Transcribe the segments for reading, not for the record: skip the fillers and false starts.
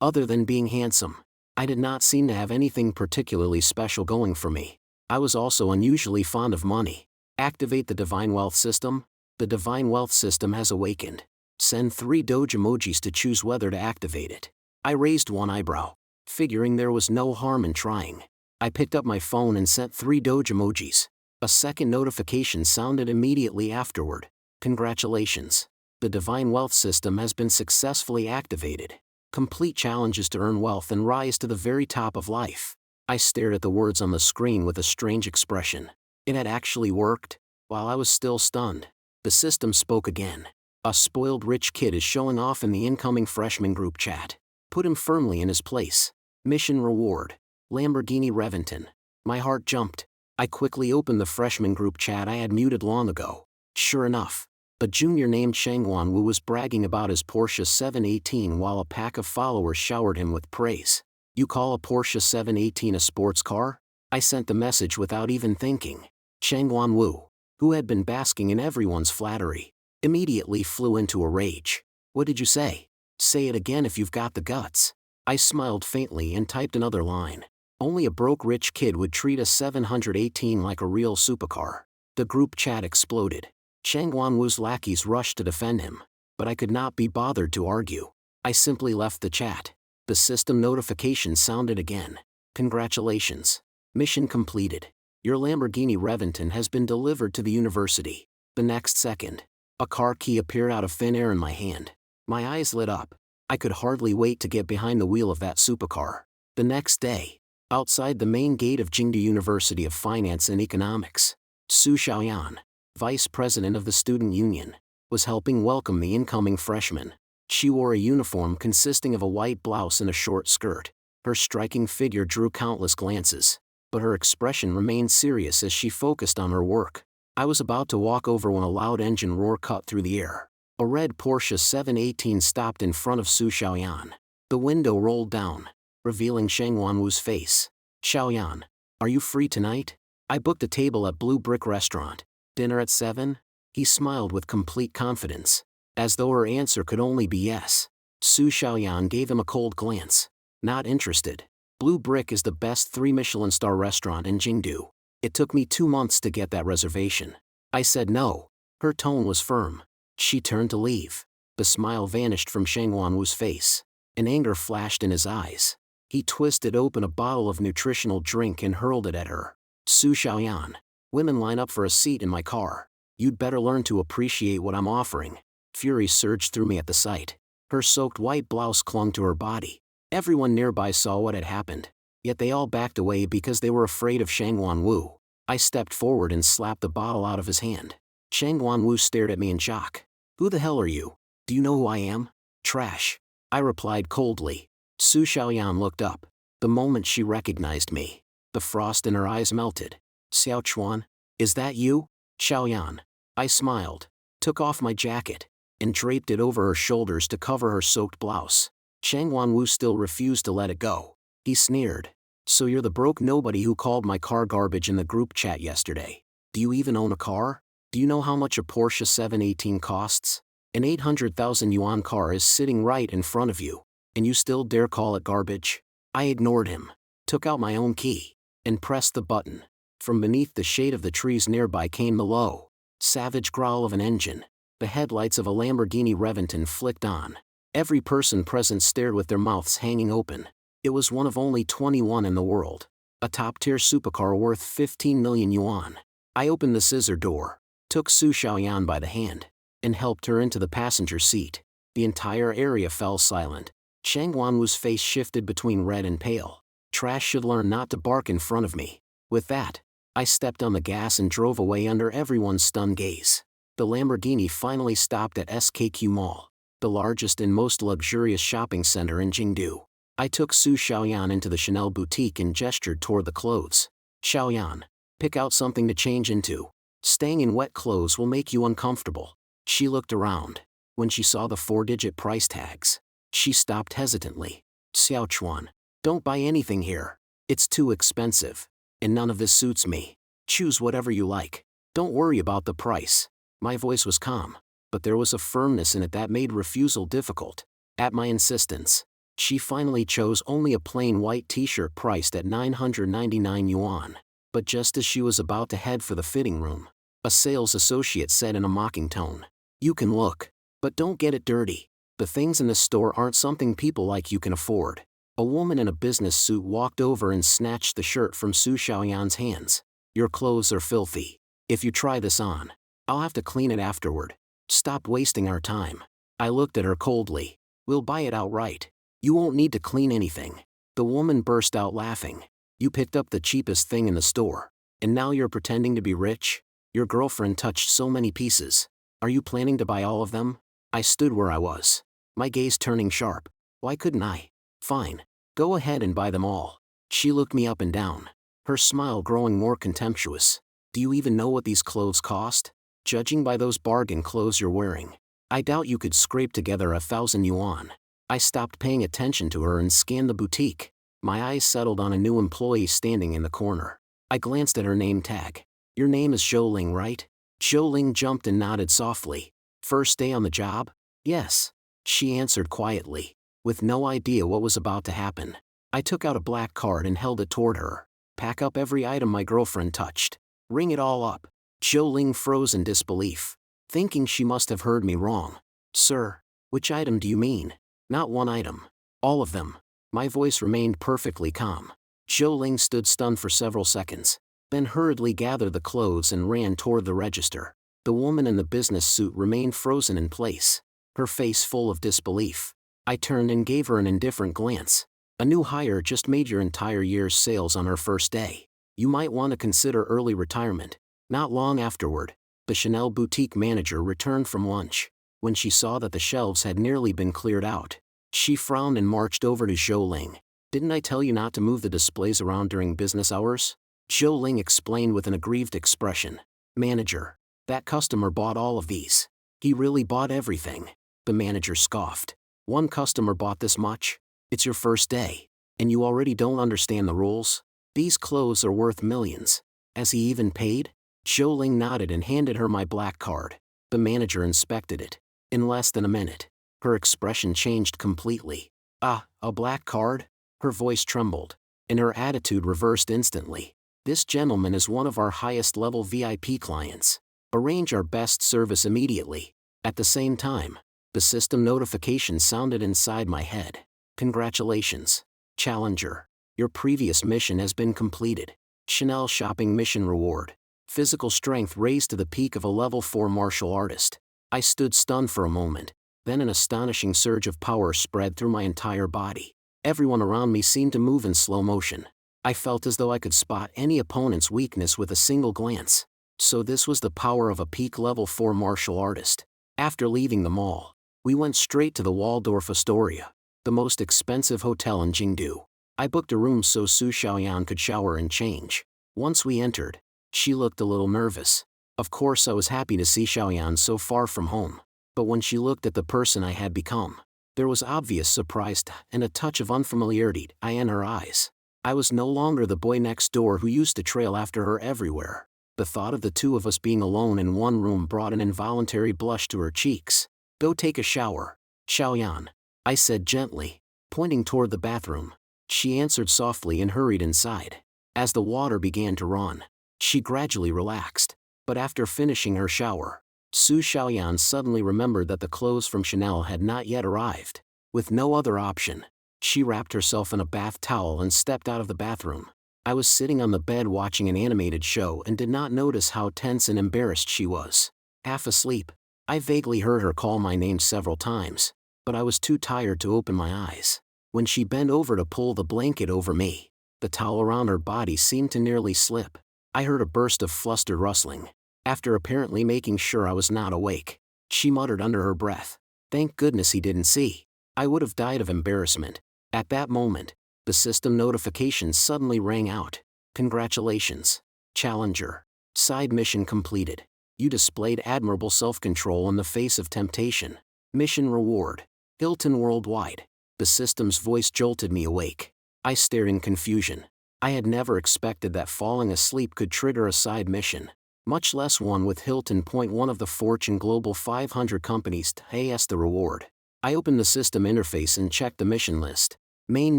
Other than being handsome, I did not seem to have anything particularly special going for me. I was also unusually fond of money. Activate the divine wealth system? The divine wealth system has awakened. Send 3 Doge emojis to choose whether to activate it. I raised one eyebrow, figuring there was no harm in trying. I picked up my phone and sent 3 Doge emojis. A second notification sounded immediately afterward. Congratulations. The divine wealth system has been successfully activated. Complete challenges to earn wealth and rise to the very top of life. I stared at the words on the screen with a strange expression. It had actually worked. While I was still stunned, the system spoke again. A spoiled rich kid is showing off in the incoming freshman group chat. Put him firmly in his place. Mission reward. Lamborghini Reventon. My heart jumped. I quickly opened the freshman group chat I had muted long ago. Sure enough, a junior named Shangwan Wu was bragging about his Porsche 718 while a pack of followers showered him with praise. You call a Porsche 718 a sports car? I sent the message without even thinking. Shangwan Wu, who had been basking in everyone's flattery, immediately flew into a rage. What did you say? Say it again if you've got the guts. I smiled faintly and typed another line. Only a broke rich kid would treat a 718 like a real supercar. The group chat exploded. Shangwan Wu's lackeys rushed to defend him, but I could not be bothered to argue. I simply left the chat. The system notification sounded again. Congratulations. Mission completed. Your Lamborghini Reventon has been delivered to the university. The next second, a car key appeared out of thin air in my hand. My eyes lit up. I could hardly wait to get behind the wheel of that supercar. The next day, outside the main gate of Jingdu University of Finance and Economics, Su Xiaoyan, vice president of the student union, was helping welcome the incoming freshmen. She wore a uniform consisting of a white blouse and a short skirt. Her striking figure drew countless glances, but her expression remained serious as she focused on her work. I was about to walk over when a loud engine roar cut through the air. A red Porsche 718 stopped in front of Su Xiaoyan. The window rolled down, revealing Shangwan Wu's face. Xiaoyan, are you free tonight? I booked a table at Blue Brick Restaurant. Dinner at 7? He smiled with complete confidence, as though her answer could only be yes. Su Xiaoyan gave him a cold glance. Not interested. Blue Brick is the best 3 Michelin star restaurant in Jingdu. It took me 2 months to get that reservation. I said no. Her tone was firm. She turned to leave. The smile vanished from Shangwan Wu's face. An anger flashed in his eyes. He twisted open a bottle of nutritional drink and hurled it at her. Su Xiaoyan, women line up for a seat in my car. You'd better learn to appreciate what I'm offering. Fury surged through me at the sight. Her soaked white blouse clung to her body. Everyone nearby saw what had happened, yet they all backed away because they were afraid of Shangwan Wu. I stepped forward and slapped the bottle out of his hand. Shangwan Wu stared at me in shock. Who the hell are you? Do you know who I am? Trash. I replied coldly. Su Xiaoyan looked up. The moment she recognized me, the frost in her eyes melted. Xiao Chuan, is that you? Xiaoyan. I smiled, took off my jacket, and draped it over her shoulders to cover her soaked blouse. Shangwan Wu still refused to let it go. He sneered. So you're the broke nobody who called my car garbage in the group chat yesterday. Do you even own a car? Do you know how much a Porsche 718 costs? An 800,000 yuan car is sitting right in front of you, and you still dare call it garbage? I ignored him, took out my own key, and pressed the button. From beneath the shade of the trees nearby came the low, savage growl of an engine. The headlights of a Lamborghini Reventon flicked on. Every person present stared with their mouths hanging open. It was one of only 21 in the world. A top-tier supercar worth 15 million yuan. I opened the scissor door, took Su Xiaoyan by the hand, and helped her into the passenger seat. The entire area fell silent. Shangwan Wu's face shifted between red and pale. Trash should learn not to bark in front of me. With that, I stepped on the gas and drove away under everyone's stunned gaze. The Lamborghini finally stopped at SKQ Mall, the largest and most luxurious shopping center in Jingdu. I took Su Xiaoyan into the Chanel boutique and gestured toward the clothes. Xiaoyan, pick out something to change into. Staying in wet clothes will make you uncomfortable. She looked around. When she saw the 4-digit price tags, she stopped hesitantly. Xiao Chuan, don't buy anything here. It's too expensive, and none of this suits me. Choose whatever you like. Don't worry about the price. My voice was calm, but there was a firmness in it that made refusal difficult. At my insistence, She finally chose only a plain white t-shirt priced at 999 yuan. But just as she was about to head for the fitting room, a sales associate said in a mocking tone, "You can look, but don't get it dirty. The things in the store aren't something people like you can afford." A woman in a business suit walked over and snatched the shirt from Su Xiaoyan's hands. "Your clothes are filthy. If you try this on, I'll have to clean it afterward. Stop wasting our time." I looked at her coldly. "We'll buy it outright. You won't need to clean anything." The woman burst out laughing. "You picked up the cheapest thing in the store, and now you're pretending to be rich? Your girlfriend touched so many pieces. Are you planning to buy all of them?" I stood where I was, my gaze turning sharp. Why couldn't I? "Fine. Go ahead and buy them all." She looked me up and down, her smile growing more contemptuous. "Do you even know what these clothes cost? Judging by those bargain clothes you're wearing, I doubt you could scrape together 1,000 yuan. I stopped paying attention to her and scanned the boutique. My eyes settled on a new employee standing in the corner. I glanced at her name tag. "Your name is Zhou Ling, right?" Zhou Ling jumped and nodded softly. "First day on the job?" "Yes," she answered quietly, with no idea what was about to happen. I took out a black card and held it toward her. "Pack up every item my girlfriend touched. Ring it all up." Zhou Ling froze in disbelief, thinking she must have heard me wrong. "Sir, which item do you mean?" "Not one item. All of them." My voice remained perfectly calm. Zhou Ling stood stunned for several seconds, then hurriedly gathered the clothes and ran toward the register. The woman in the business suit remained frozen in place, her face full of disbelief. I turned and gave her an indifferent glance. "A new hire just made your entire year's sales on her first day. You might want to consider early retirement." Not long afterward, the Chanel boutique manager returned from lunch. When she saw that the shelves had nearly been cleared out, she frowned and marched over to Zhou Ling. "Didn't I tell you not to move the displays around during business hours?" Zhou Ling explained with an aggrieved expression. "Manager, that customer bought all of these." "He really bought everything?" The manager scoffed. "One customer bought this much? It's your first day, and you already don't understand the rules? These clothes are worth millions. Has he even paid?" Zhou Ling nodded and handed her my black card. The manager inspected it. In less than a minute, her expression changed completely. "Ah, a black card?" Her voice trembled, and her attitude reversed instantly. "This gentleman is one of our highest-level VIP clients. Arrange our best service immediately." At the same time, the system notification sounded inside my head. "Congratulations, Challenger. Your previous mission has been completed. Chanel shopping mission reward. Physical strength raised to the peak of a level 4 martial artist." I stood stunned for a moment, then an astonishing surge of power spread through my entire body. Everyone around me seemed to move in slow motion. I felt as though I could spot any opponent's weakness with a single glance. So this was the power of a peak level 4 martial artist. After leaving the mall, we went straight to the Waldorf Astoria, the most expensive hotel in Jingdu. I booked a room so Su Xiaoyan could shower and change. Once we entered, she looked a little nervous. Of course I was happy to see Xiaoyan so far from home, but when she looked at the person I had become, there was obvious surprise and a touch of unfamiliarity in her eyes. I was no longer the boy next door who used to trail after her everywhere. The thought of the two of us being alone in one room brought an involuntary blush to her cheeks. "Go take a shower, Xiaoyan," I said gently, pointing toward the bathroom. She answered softly and hurried inside. As the water began to run, she gradually relaxed. But after finishing her shower, Su Xiaoyan suddenly remembered that the clothes from Chanel had not yet arrived. With no other option, she wrapped herself in a bath towel and stepped out of the bathroom. I was sitting on the bed watching an animated show and did not notice how tense and embarrassed she was. Half asleep, I vaguely heard her call my name several times, but I was too tired to open my eyes. When she bent over to pull the blanket over me, the towel around her body seemed to nearly slip. I heard a burst of flustered rustling. After apparently making sure I was not awake, she muttered under her breath, "Thank goodness he didn't see." I would have died of embarrassment. At that moment, the system notification suddenly rang out. "Congratulations, Challenger. Side mission completed. You displayed admirable self-control in the face of temptation. Mission reward, Hilton Worldwide." The system's voice jolted me awake. I stared in confusion. I had never expected that falling asleep could trigger a side mission, much less one with Hilton. One of the Fortune Global 500 companies to pay us the reward. I opened the system interface and checked the mission list. Main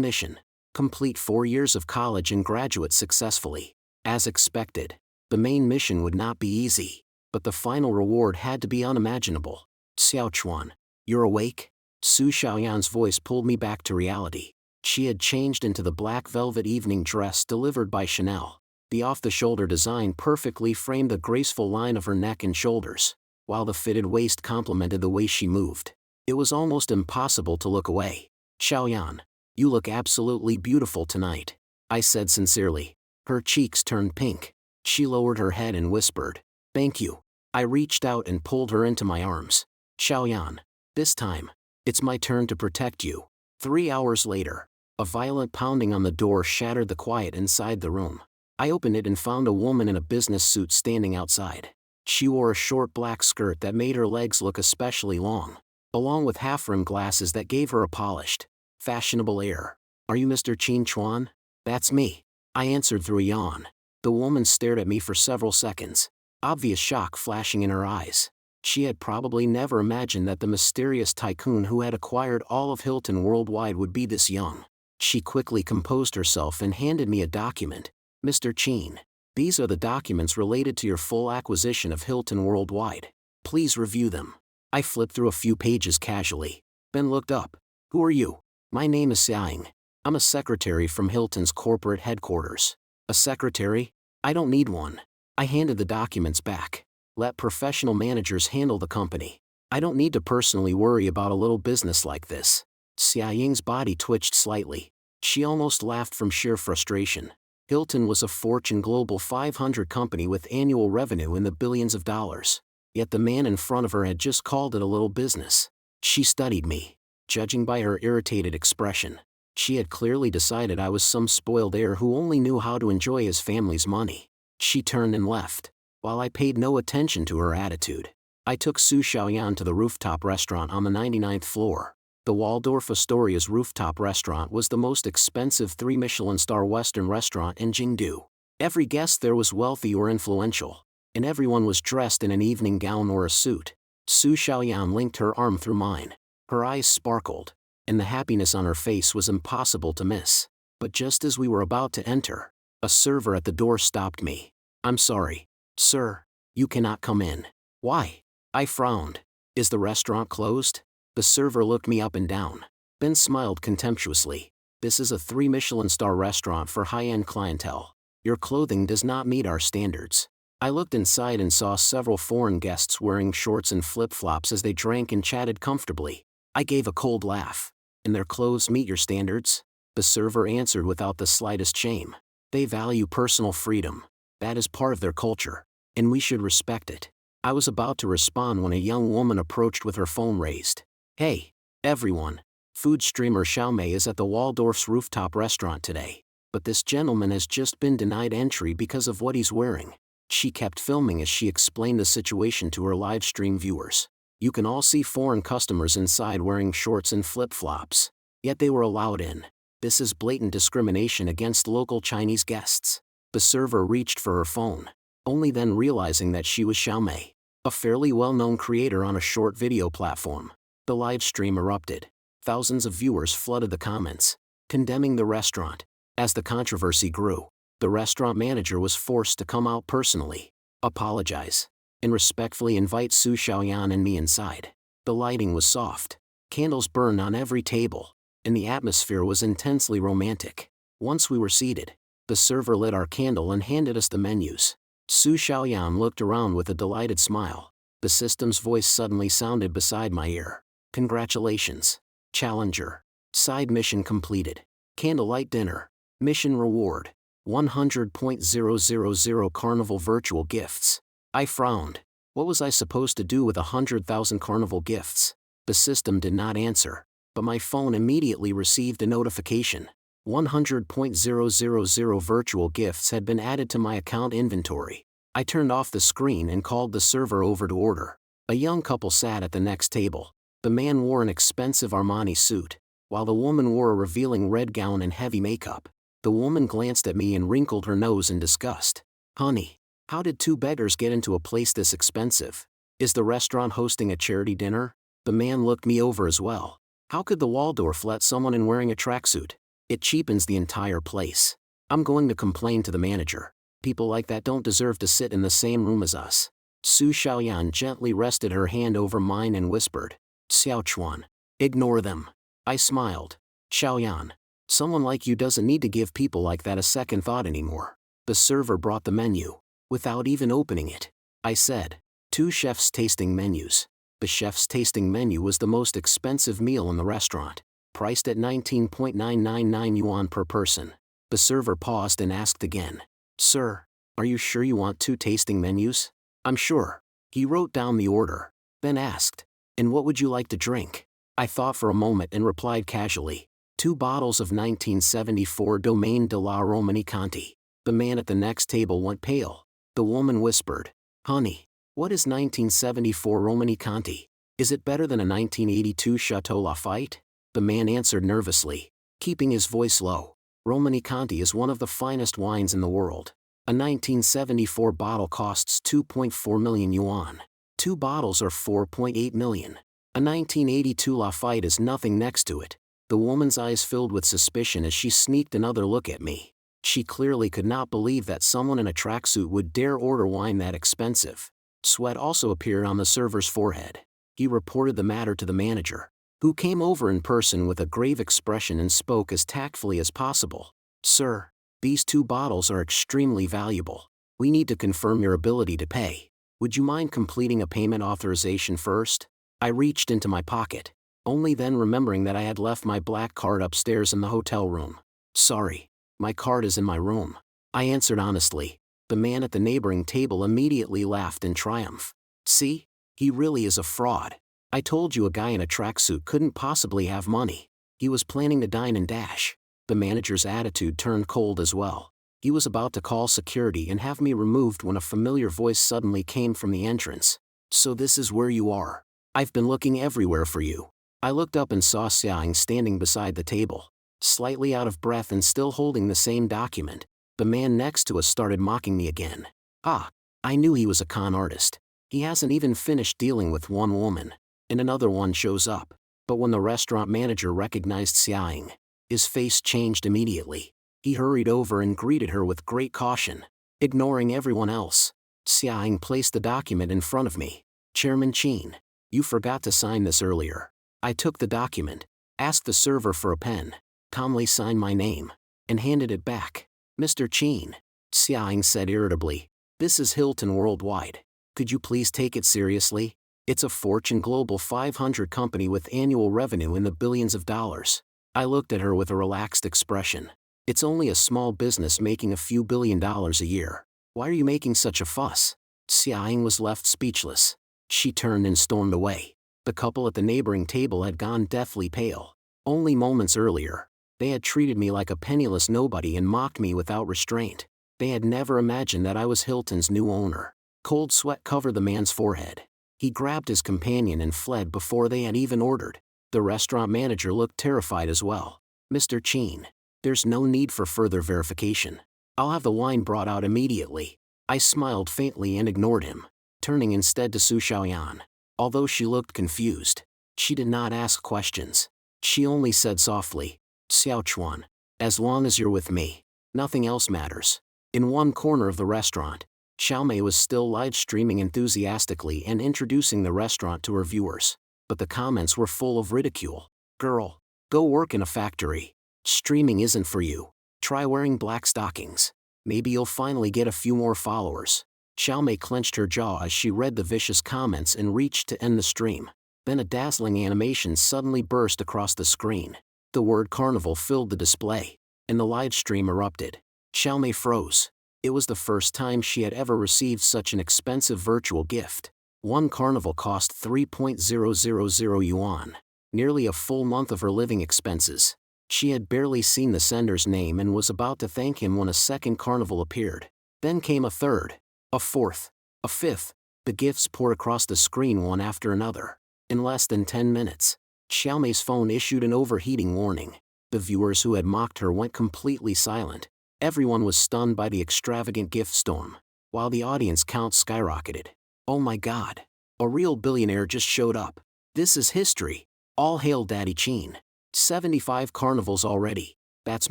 mission. Complete 4 years of college and graduate successfully. As expected, the main mission would not be easy, but the final reward had to be unimaginable. Xiao Chuan, you're awake? Su Xiaoyan's voice pulled me back to reality. She had changed into the black velvet evening dress delivered by Chanel. The off-the-shoulder design perfectly framed the graceful line of her neck and shoulders, while the fitted waist complemented the way she moved. It was almost impossible to look away. Xiaoyan, you look absolutely beautiful tonight, I said sincerely. Her cheeks turned pink. She lowered her head and whispered, "Thank you." I reached out and pulled her into my arms. Xiaoyan, this time, it's my turn to protect you. 3 hours later, a violent pounding on the door shattered the quiet inside the room. I opened it and found a woman in a business suit standing outside. She wore a short black skirt that made her legs look especially long, along with half-rimmed glasses that gave her a polished, fashionable air. "Are you Mr. Qin Chuan?" "That's me," I answered through a yawn. The woman stared at me for several seconds, obvious shock flashing in her eyes. She had probably never imagined that the mysterious tycoon who had acquired all of Hilton worldwide would be this young. She quickly composed herself and handed me a document. "Mr. Qin, these are the documents related to your full acquisition of Hilton worldwide. Please review them." I flipped through a few pages casually, then looked up. "Who are you?" "My name is Xiaoying. I'm a secretary from Hilton's corporate headquarters." "A secretary? I don't need one." I handed the documents back. "Let professional managers handle the company. I don't need to personally worry about a little business like this." Xiaoying's body twitched slightly. She almost laughed from sheer frustration. Hilton was a Fortune Global 500 company with annual revenue in the billions of dollars. Yet the man in front of her had just called it a little business. She studied me. Judging by her irritated expression, she had clearly decided I was some spoiled heir who only knew how to enjoy his family's money. She turned and left, while I paid no attention to her attitude. I took Su Xiaoyan to the rooftop restaurant on the 99th floor. The Waldorf Astoria's rooftop restaurant was the most expensive 3-Michelin-star Western restaurant in Jingdu. Every guest there was wealthy or influential, and everyone was dressed in an evening gown or a suit. Su Xiaoyan linked her arm through mine. Her eyes sparkled, and the happiness on her face was impossible to miss. But just as we were about to enter, a server at the door stopped me. "I'm sorry, sir, you cannot come in." "Why?" I frowned. "Is the restaurant closed?" The server looked me up and down, then smiled contemptuously. "This is a 3-Michelin-star restaurant for high-end clientele. Your clothing does not meet our standards." I looked inside and saw several foreign guests wearing shorts and flip-flops as they drank and chatted comfortably. I gave a cold laugh. "And their clothes meet your standards?" The server answered without the slightest shame. "They value personal freedom. That is part of their culture, and we should respect it." I was about to respond when a young woman approached with her phone raised. "Hey, everyone. Food streamer Xiaomei is at the Waldorf's rooftop restaurant today, but this gentleman has just been denied entry because of what he's wearing." She kept filming as she explained the situation to her live stream viewers. You can all see foreign customers inside wearing shorts and flip-flops, yet they were allowed in. This is blatant discrimination against local Chinese guests. The server reached for her phone, only then realizing that she was Xiaomei, a fairly well-known creator on a short video platform. The live stream erupted. Thousands of viewers flooded the comments, condemning the restaurant. As the controversy grew, the restaurant manager was forced to come out personally, apologize, and respectfully invite Su Xiaoyan and me inside. The lighting was soft. Candles burned on every table, and the atmosphere was intensely romantic. Once we were seated, the server lit our candle and handed us the menus. Su Xiaoyan looked around with a delighted smile. The system's voice suddenly sounded beside my ear. "Congratulations, Challenger. Side mission completed. Candlelight dinner. Mission reward. 100,000 carnival virtual gifts." I frowned. What was I supposed to do with 100,000 carnival gifts? The system did not answer, but my phone immediately received a notification. 100,000 virtual gifts had been added to my account inventory. I turned off the screen and called the server over to order. A young couple sat at the next table. The man wore an expensive Armani suit, while the woman wore a revealing red gown and heavy makeup. The woman glanced at me and wrinkled her nose in disgust. "Honey, how did two beggars get into a place this expensive? Is the restaurant hosting a charity dinner?" The man looked me over as well. How could the Waldorf let someone in wearing a tracksuit? It cheapens the entire place. I'm going to complain to the manager. People like that don't deserve to sit in the same room as us. Su Xiaoyan gently rested her hand over mine and whispered, Xiao Chuan, ignore them. I smiled. Xiaoyan, someone like you doesn't need to give people like that a second thought anymore. The server brought the menu. Without even opening it, I said, 2 chef's tasting menus. The chef's tasting menu was the most expensive meal in the restaurant, priced at 19.999 yuan per person. The server paused and asked again, Sir, are you sure you want 2 tasting menus? I'm sure. He wrote down the order, then asked, and what would you like to drink? I thought for a moment and replied casually, 2 bottles of 1974 Domaine de la Romani Conti. The man at the next table went pale. The woman whispered, Honey, what is 1974 Romani Conti? Is it better than a 1982 Chateau Lafite? The man answered nervously, keeping his voice low. Romani Conti is one of the finest wines in the world. A 1974 bottle costs 2.4 million yuan. 2 bottles are 4.8 million. A 1982 Lafite is nothing next to it. The woman's eyes filled with suspicion as she sneaked another look at me. She clearly could not believe that someone in a tracksuit would dare order wine that expensive. Sweat also appeared on the server's forehead. He reported the matter to the manager, who came over in person with a grave expression and spoke as tactfully as possible. Sir, these 2 bottles are extremely valuable. We need to confirm your ability to pay. Would you mind completing a payment authorization first? I reached into my pocket, only then remembering that I had left my black card upstairs in the hotel room. Sorry, my card is in my room, I answered honestly. The man at the neighboring table immediately laughed in triumph. See? He really is a fraud. I told you a guy in a tracksuit couldn't possibly have money. He was planning to dine and dash. The manager's attitude turned cold as well. He was about to call security and have me removed when a familiar voice suddenly came from the entrance. So this is where you are. I've been looking everywhere for you. I looked up and saw Xiang standing beside the table, slightly out of breath and still holding the same document. The man next to us started mocking me again. Ah, I knew he was a con artist. He hasn't even finished dealing with one woman, and another one shows up. But when the restaurant manager recognized Xiang, his face changed immediately. He hurried over and greeted her with great caution, ignoring everyone else. Xiang placed the document in front of me. Chairman Qin, you forgot to sign this earlier. I took the document, asked the server for a pen, calmly signed my name, and handed it back. Mr. Qin, Xiang said irritably, this is Hilton Worldwide. Could you please take it seriously? It's a Fortune Global 500 company with annual revenue in the billions of dollars. I looked at her with a relaxed expression. It's only a small business making a few $1 billion a year. Why are you making such a fuss? Xiang was left speechless. She turned and stormed away. The couple at the neighboring table had gone deathly pale. Only moments earlier, they had treated me like a penniless nobody and mocked me without restraint. They had never imagined that I was Hilton's new owner. Cold sweat covered the man's forehead. He grabbed his companion and fled before they had even ordered. The restaurant manager looked terrified as well. Mr. Qin, there's no need for further verification. I'll have the wine brought out immediately. I smiled faintly and ignored him, turning instead to Su Xiaoyan. Although she looked confused, she did not ask questions. She only said softly, Xiao Chuan, as long as you're with me, nothing else matters. In one corner of the restaurant, Xiaomei was still live-streaming enthusiastically and introducing the restaurant to her viewers. But the comments were full of ridicule. Girl, go work in a factory. Streaming isn't for you. Try wearing black stockings. Maybe you'll finally get a few more followers. Xiaomei clenched her jaw as she read the vicious comments and reached to end the stream. Then a dazzling animation suddenly burst across the screen. The word carnival filled the display, and the live stream erupted. Xiaomei froze. It was the first time she had ever received such an expensive virtual gift. One carnival cost 3.000 yuan, nearly a full month of her living expenses. She had barely seen the sender's name and was about to thank him when a second carnival appeared. Then came a third, a fourth, a fifth. The gifts poured across the screen one after another. In less than 10 minutes, Xiaomei's phone issued an overheating warning. The viewers who had mocked her went completely silent. Everyone was stunned by the extravagant gift storm, while the audience count skyrocketed. Oh my God! A real billionaire just showed up. This is history. All hail Daddy Chin. 75 carnivals already. That's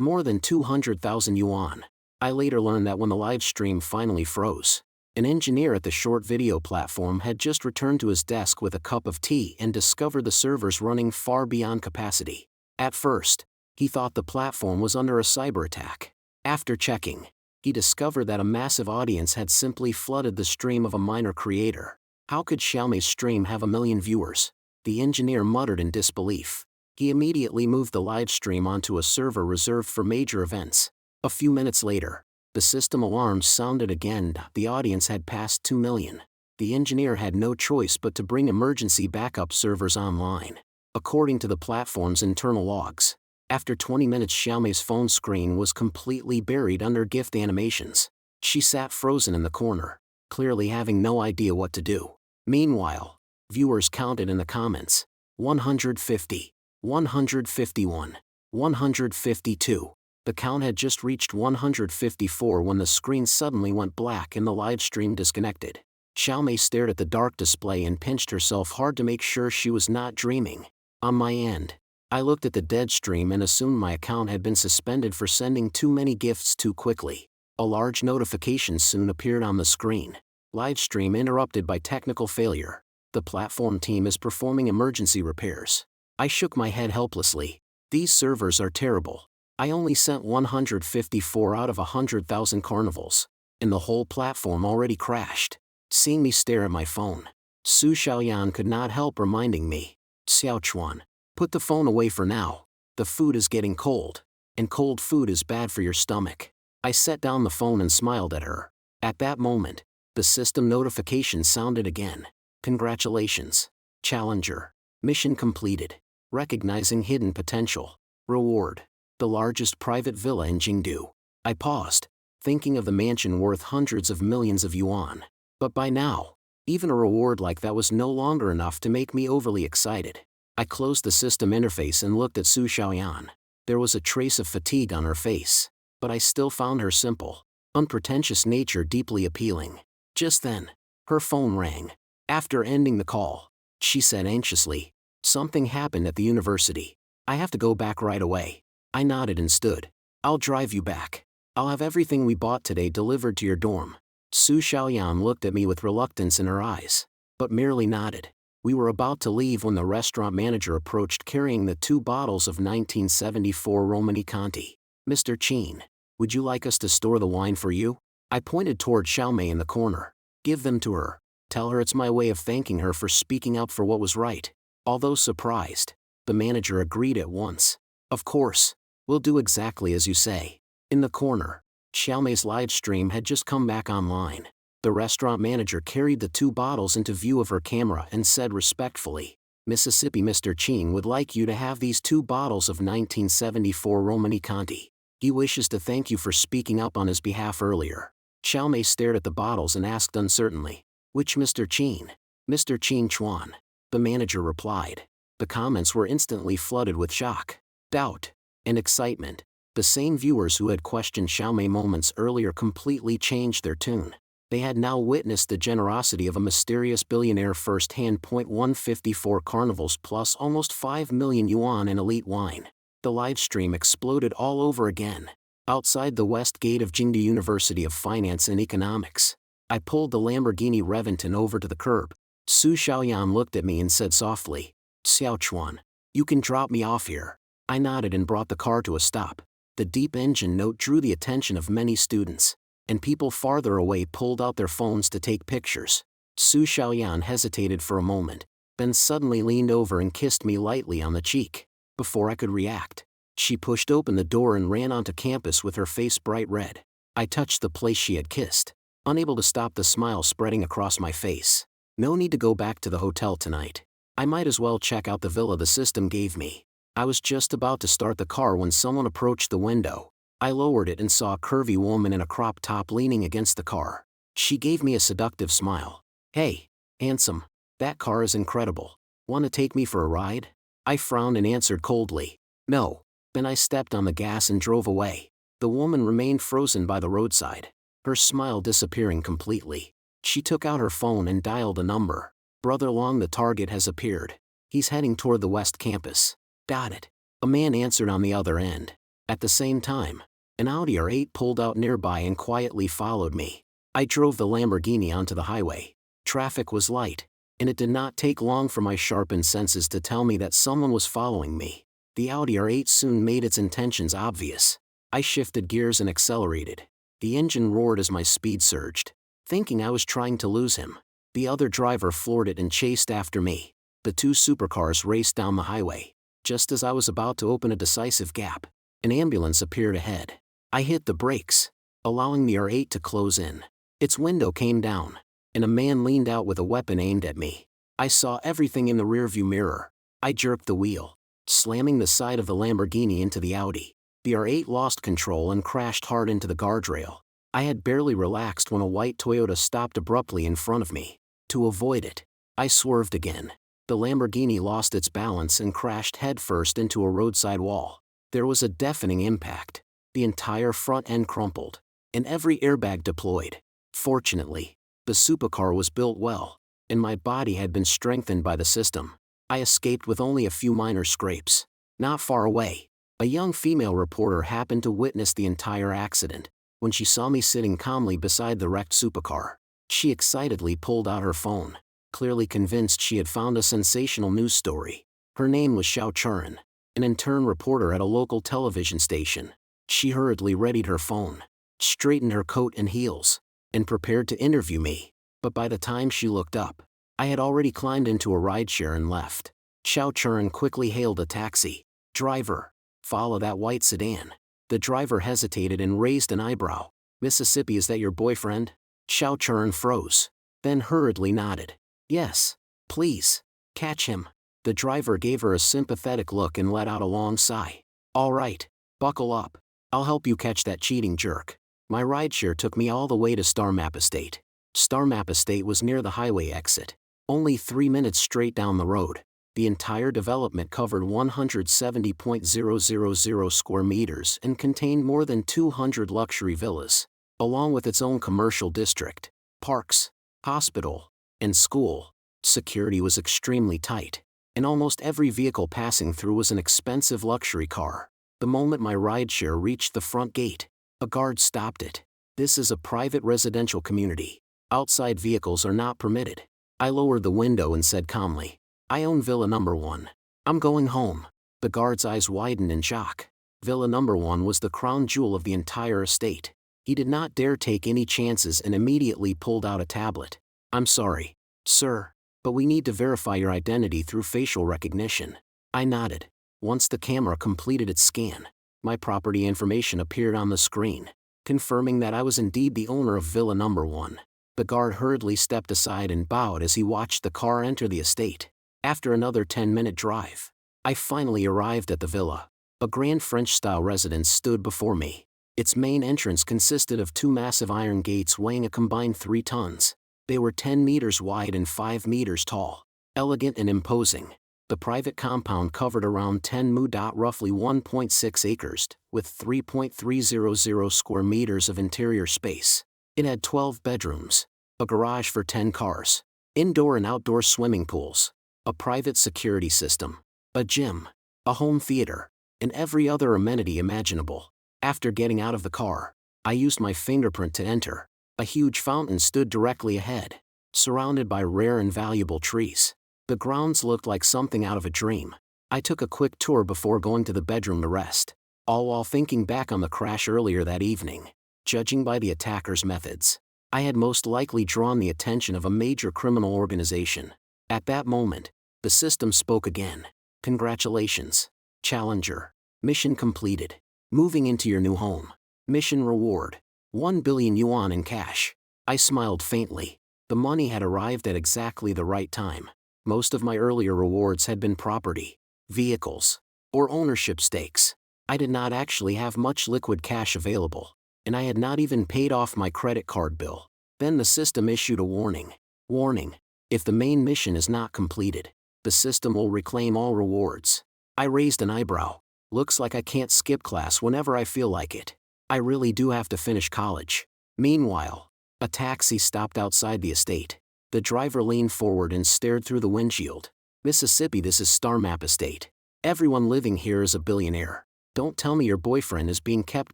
more than 200,000 yuan. I later learned that when the live stream finally froze, an engineer at the short video platform had just returned to his desk with a cup of tea and discovered the servers running far beyond capacity. At first, he thought the platform was under a cyber attack. After checking, he discovered that a massive audience had simply flooded the stream of a minor creator. How could Xiaomei's stream have 1 million viewers? The engineer muttered in disbelief. He immediately moved the live stream onto a server reserved for major events. A few minutes later, the system alarms sounded again. The audience had passed 2 million. The engineer had no choice but to bring emergency backup servers online. According to the platform's internal logs, after 20 minutes Xiaomei's phone screen was completely buried under GIF animations. She sat frozen in the corner, clearly having no idea what to do. Meanwhile, viewers counted in the comments. 150, 151, 152. The count had just reached 154 when the screen suddenly went black and the live stream disconnected. Xiaomei stared at the dark display and pinched herself hard to make sure she was not dreaming. On my end, I looked at the dead stream and assumed my account had been suspended for sending too many gifts too quickly. A large notification soon appeared on the screen. Live stream interrupted by technical failure. The platform team is performing emergency repairs. I shook my head helplessly. These servers are terrible. I only sent 154 out of 100,000 carnivals, and the whole platform already crashed. Seeing me stare at my phone, Su Xiaoyan could not help reminding me. Xiaochuan, put the phone away for now. The food is getting cold, and cold food is bad for your stomach. I set down the phone and smiled at her. At that moment, the system notification sounded again. Congratulations, Challenger. Mission completed. Recognizing hidden potential. Reward. The largest private villa in Jingdu. I paused, thinking of the mansion worth hundreds of millions of yuan. But by now, even a reward like that was no longer enough to make me overly excited. I closed the system interface and looked at Su Xiaoyan. There was a trace of fatigue on her face, but I still found her simple, unpretentious nature deeply appealing. Just then, her phone rang. After ending the call, she said anxiously, "Something happened at the university. I have to go back right away." I nodded and stood. "I'll drive you back. I'll have everything we bought today delivered to your dorm." Su Xiaoyan looked at me with reluctance in her eyes, but merely nodded. We were about to leave when the restaurant manager approached carrying the 2 bottles of 1974 Romani Conti. "Mr. Chin, would you like us to store the wine for you?" I pointed toward Xiaomei in the corner. "Give them to her. Tell her it's my way of thanking her for speaking up for what was right." Although surprised, the manager agreed at once. "Of course, we'll do exactly as you say." In the corner, Xiaomei's live stream had just come back online. The restaurant manager carried the 2 bottles into view of her camera and said respectfully, "Mississippi Mr. Chin would like you to have these 2 bottles of 1974 Romani Conti. He wishes to thank you for speaking up on his behalf earlier." Xiaomei stared at the bottles and asked uncertainly, "Which Mr. Chin?" "Mr. Chin Chuan," the manager replied. The comments were instantly flooded with shock, doubt, and excitement. The same viewers who had questioned Xiaomei moments earlier completely changed their tune. They had now witnessed the generosity of a mysterious billionaire firsthand. 154 carnivals plus almost 5 million yuan in elite wine. The livestream exploded all over again. Outside the west gate of Jingdu University of Finance and Economics, I pulled the Lamborghini Reventon over to the curb. Su Xiaoyan looked at me and said softly, "Xiaochuan, you can drop me off here." I nodded and brought the car to a stop. The deep engine note drew the attention of many students, and people farther away pulled out their phones to take pictures. Su Xiaoyan hesitated for a moment, then suddenly leaned over and kissed me lightly on the cheek. Before I could react, she pushed open the door and ran onto campus with her face bright red. I touched the place she had kissed, unable to stop the smile spreading across my face. No need to go back to the hotel tonight. I might as well check out the villa the system gave me. I was just about to start the car when someone approached the window. I lowered it and saw a curvy woman in a crop top leaning against the car. She gave me a seductive smile. "Hey, handsome, that car is incredible. Want to take me for a ride?" I frowned and answered coldly, "No." Then I stepped on the gas and drove away. The woman remained frozen by the roadside, her smile disappearing completely. She took out her phone and dialed a number. "Brother Long, the target has appeared. He's heading toward the West Campus. Got it. A man answered on the other end. At the same time, an Audi R8 pulled out nearby and quietly followed me. I drove the Lamborghini onto the highway. Traffic was light, and it did not take long for my sharpened senses to tell me that someone was following me. The Audi R8 soon made its intentions obvious. I shifted gears and accelerated. The engine roared as my speed surged. Thinking I was trying to lose him, the other driver floored it and chased after me. The two supercars raced down the highway. Just as I was about to open a decisive gap, an ambulance appeared ahead. I hit the brakes, allowing the R8 to close in. Its window came down, and a man leaned out with a weapon aimed at me. I saw everything in the rearview mirror. I jerked the wheel, slamming the side of the Lamborghini into the Audi. The R8 lost control and crashed hard into the guardrail. I had barely relaxed when a white Toyota stopped abruptly in front of me. To avoid it, I swerved again. The Lamborghini lost its balance and crashed headfirst into a roadside wall. There was a deafening impact. The entire front end crumpled, and every airbag deployed. Fortunately, the supercar was built well, and my body had been strengthened by the system. I escaped with only a few minor scrapes. Not far away, a young female reporter happened to witness the entire accident. When she saw me sitting calmly beside the wrecked supercar, she excitedly pulled out her phone, clearly convinced she had found a sensational news story. Her name was Xiao Churan, an intern reporter at a local television station. She hurriedly readied her phone, straightened her coat and heels, and prepared to interview me. But by the time she looked up, I had already climbed into a rideshare and left. Xiao Churan quickly hailed a taxi. "Driver, follow that white sedan." The driver hesitated and raised an eyebrow. "Mississippi, is that your boyfriend?" Xiao Churan froze, then hurriedly nodded. "Yes, please, catch him." The driver gave her a sympathetic look and let out a long sigh. "All right, buckle up. I'll help you catch that cheating jerk." My rideshare took me all the way to Star Map Estate. Star Map Estate was near the highway exit, only 3 minutes straight down the road. The entire development covered 170.000 square meters and contained more than 200 luxury villas, along with its own commercial district, parks, hospital, and school. Security was extremely tight, and almost every vehicle passing through was an expensive luxury car. The moment my rideshare reached the front gate, a guard stopped it. "This is a private residential community. Outside vehicles are not permitted." I lowered the window and said calmly, "I own Villa Number 1. I'm going home." The guard's eyes widened in shock. Villa Number 1 was the crown jewel of the entire estate. He did not dare take any chances and immediately pulled out a tablet. "I'm sorry, sir, but we need to verify your identity through facial recognition." I nodded. Once the camera completed its scan, my property information appeared on the screen, confirming that I was indeed the owner of Villa Number 1. The guard hurriedly stepped aside and bowed as he watched the car enter the estate. After another 10-minute drive, I finally arrived at the villa. A grand French-style residence stood before me. Its main entrance consisted of 2 massive iron gates weighing a combined 3 tons. They were 10 meters wide and 5 meters tall. Elegant and imposing, the private compound covered around 10 mu. Roughly 1.6 acres, with 3.300 square meters of interior space. It had 12 bedrooms, a garage for 10 cars, indoor and outdoor swimming pools, a private security system, a gym, a home theater, and every other amenity imaginable. After getting out of the car, I used my fingerprint to enter. A huge fountain stood directly ahead, surrounded by rare and valuable trees. The grounds looked like something out of a dream. I took a quick tour before going to the bedroom to rest, all while thinking back on the crash earlier that evening. Judging by the attacker's methods, I had most likely drawn the attention of a major criminal organization. At that moment, the system spoke again. "Congratulations, Challenger. Mission completed. Moving into your new home. Mission reward: 1 billion yuan in cash." I smiled faintly. The money had arrived at exactly the right time. Most of my earlier rewards had been property, vehicles, or ownership stakes. I did not actually have much liquid cash available, and I had not even paid off my credit card bill. Then the system issued a warning. "Warning: if the main mission is not completed, the system will reclaim all rewards." I raised an eyebrow. Looks like I can't skip class whenever I feel like it. I really do have to finish college. Meanwhile, a taxi stopped outside the estate. The driver leaned forward and stared through the windshield. Mississippi, this is Star Map Estate. Everyone living here is a billionaire. Don't tell me your boyfriend is being kept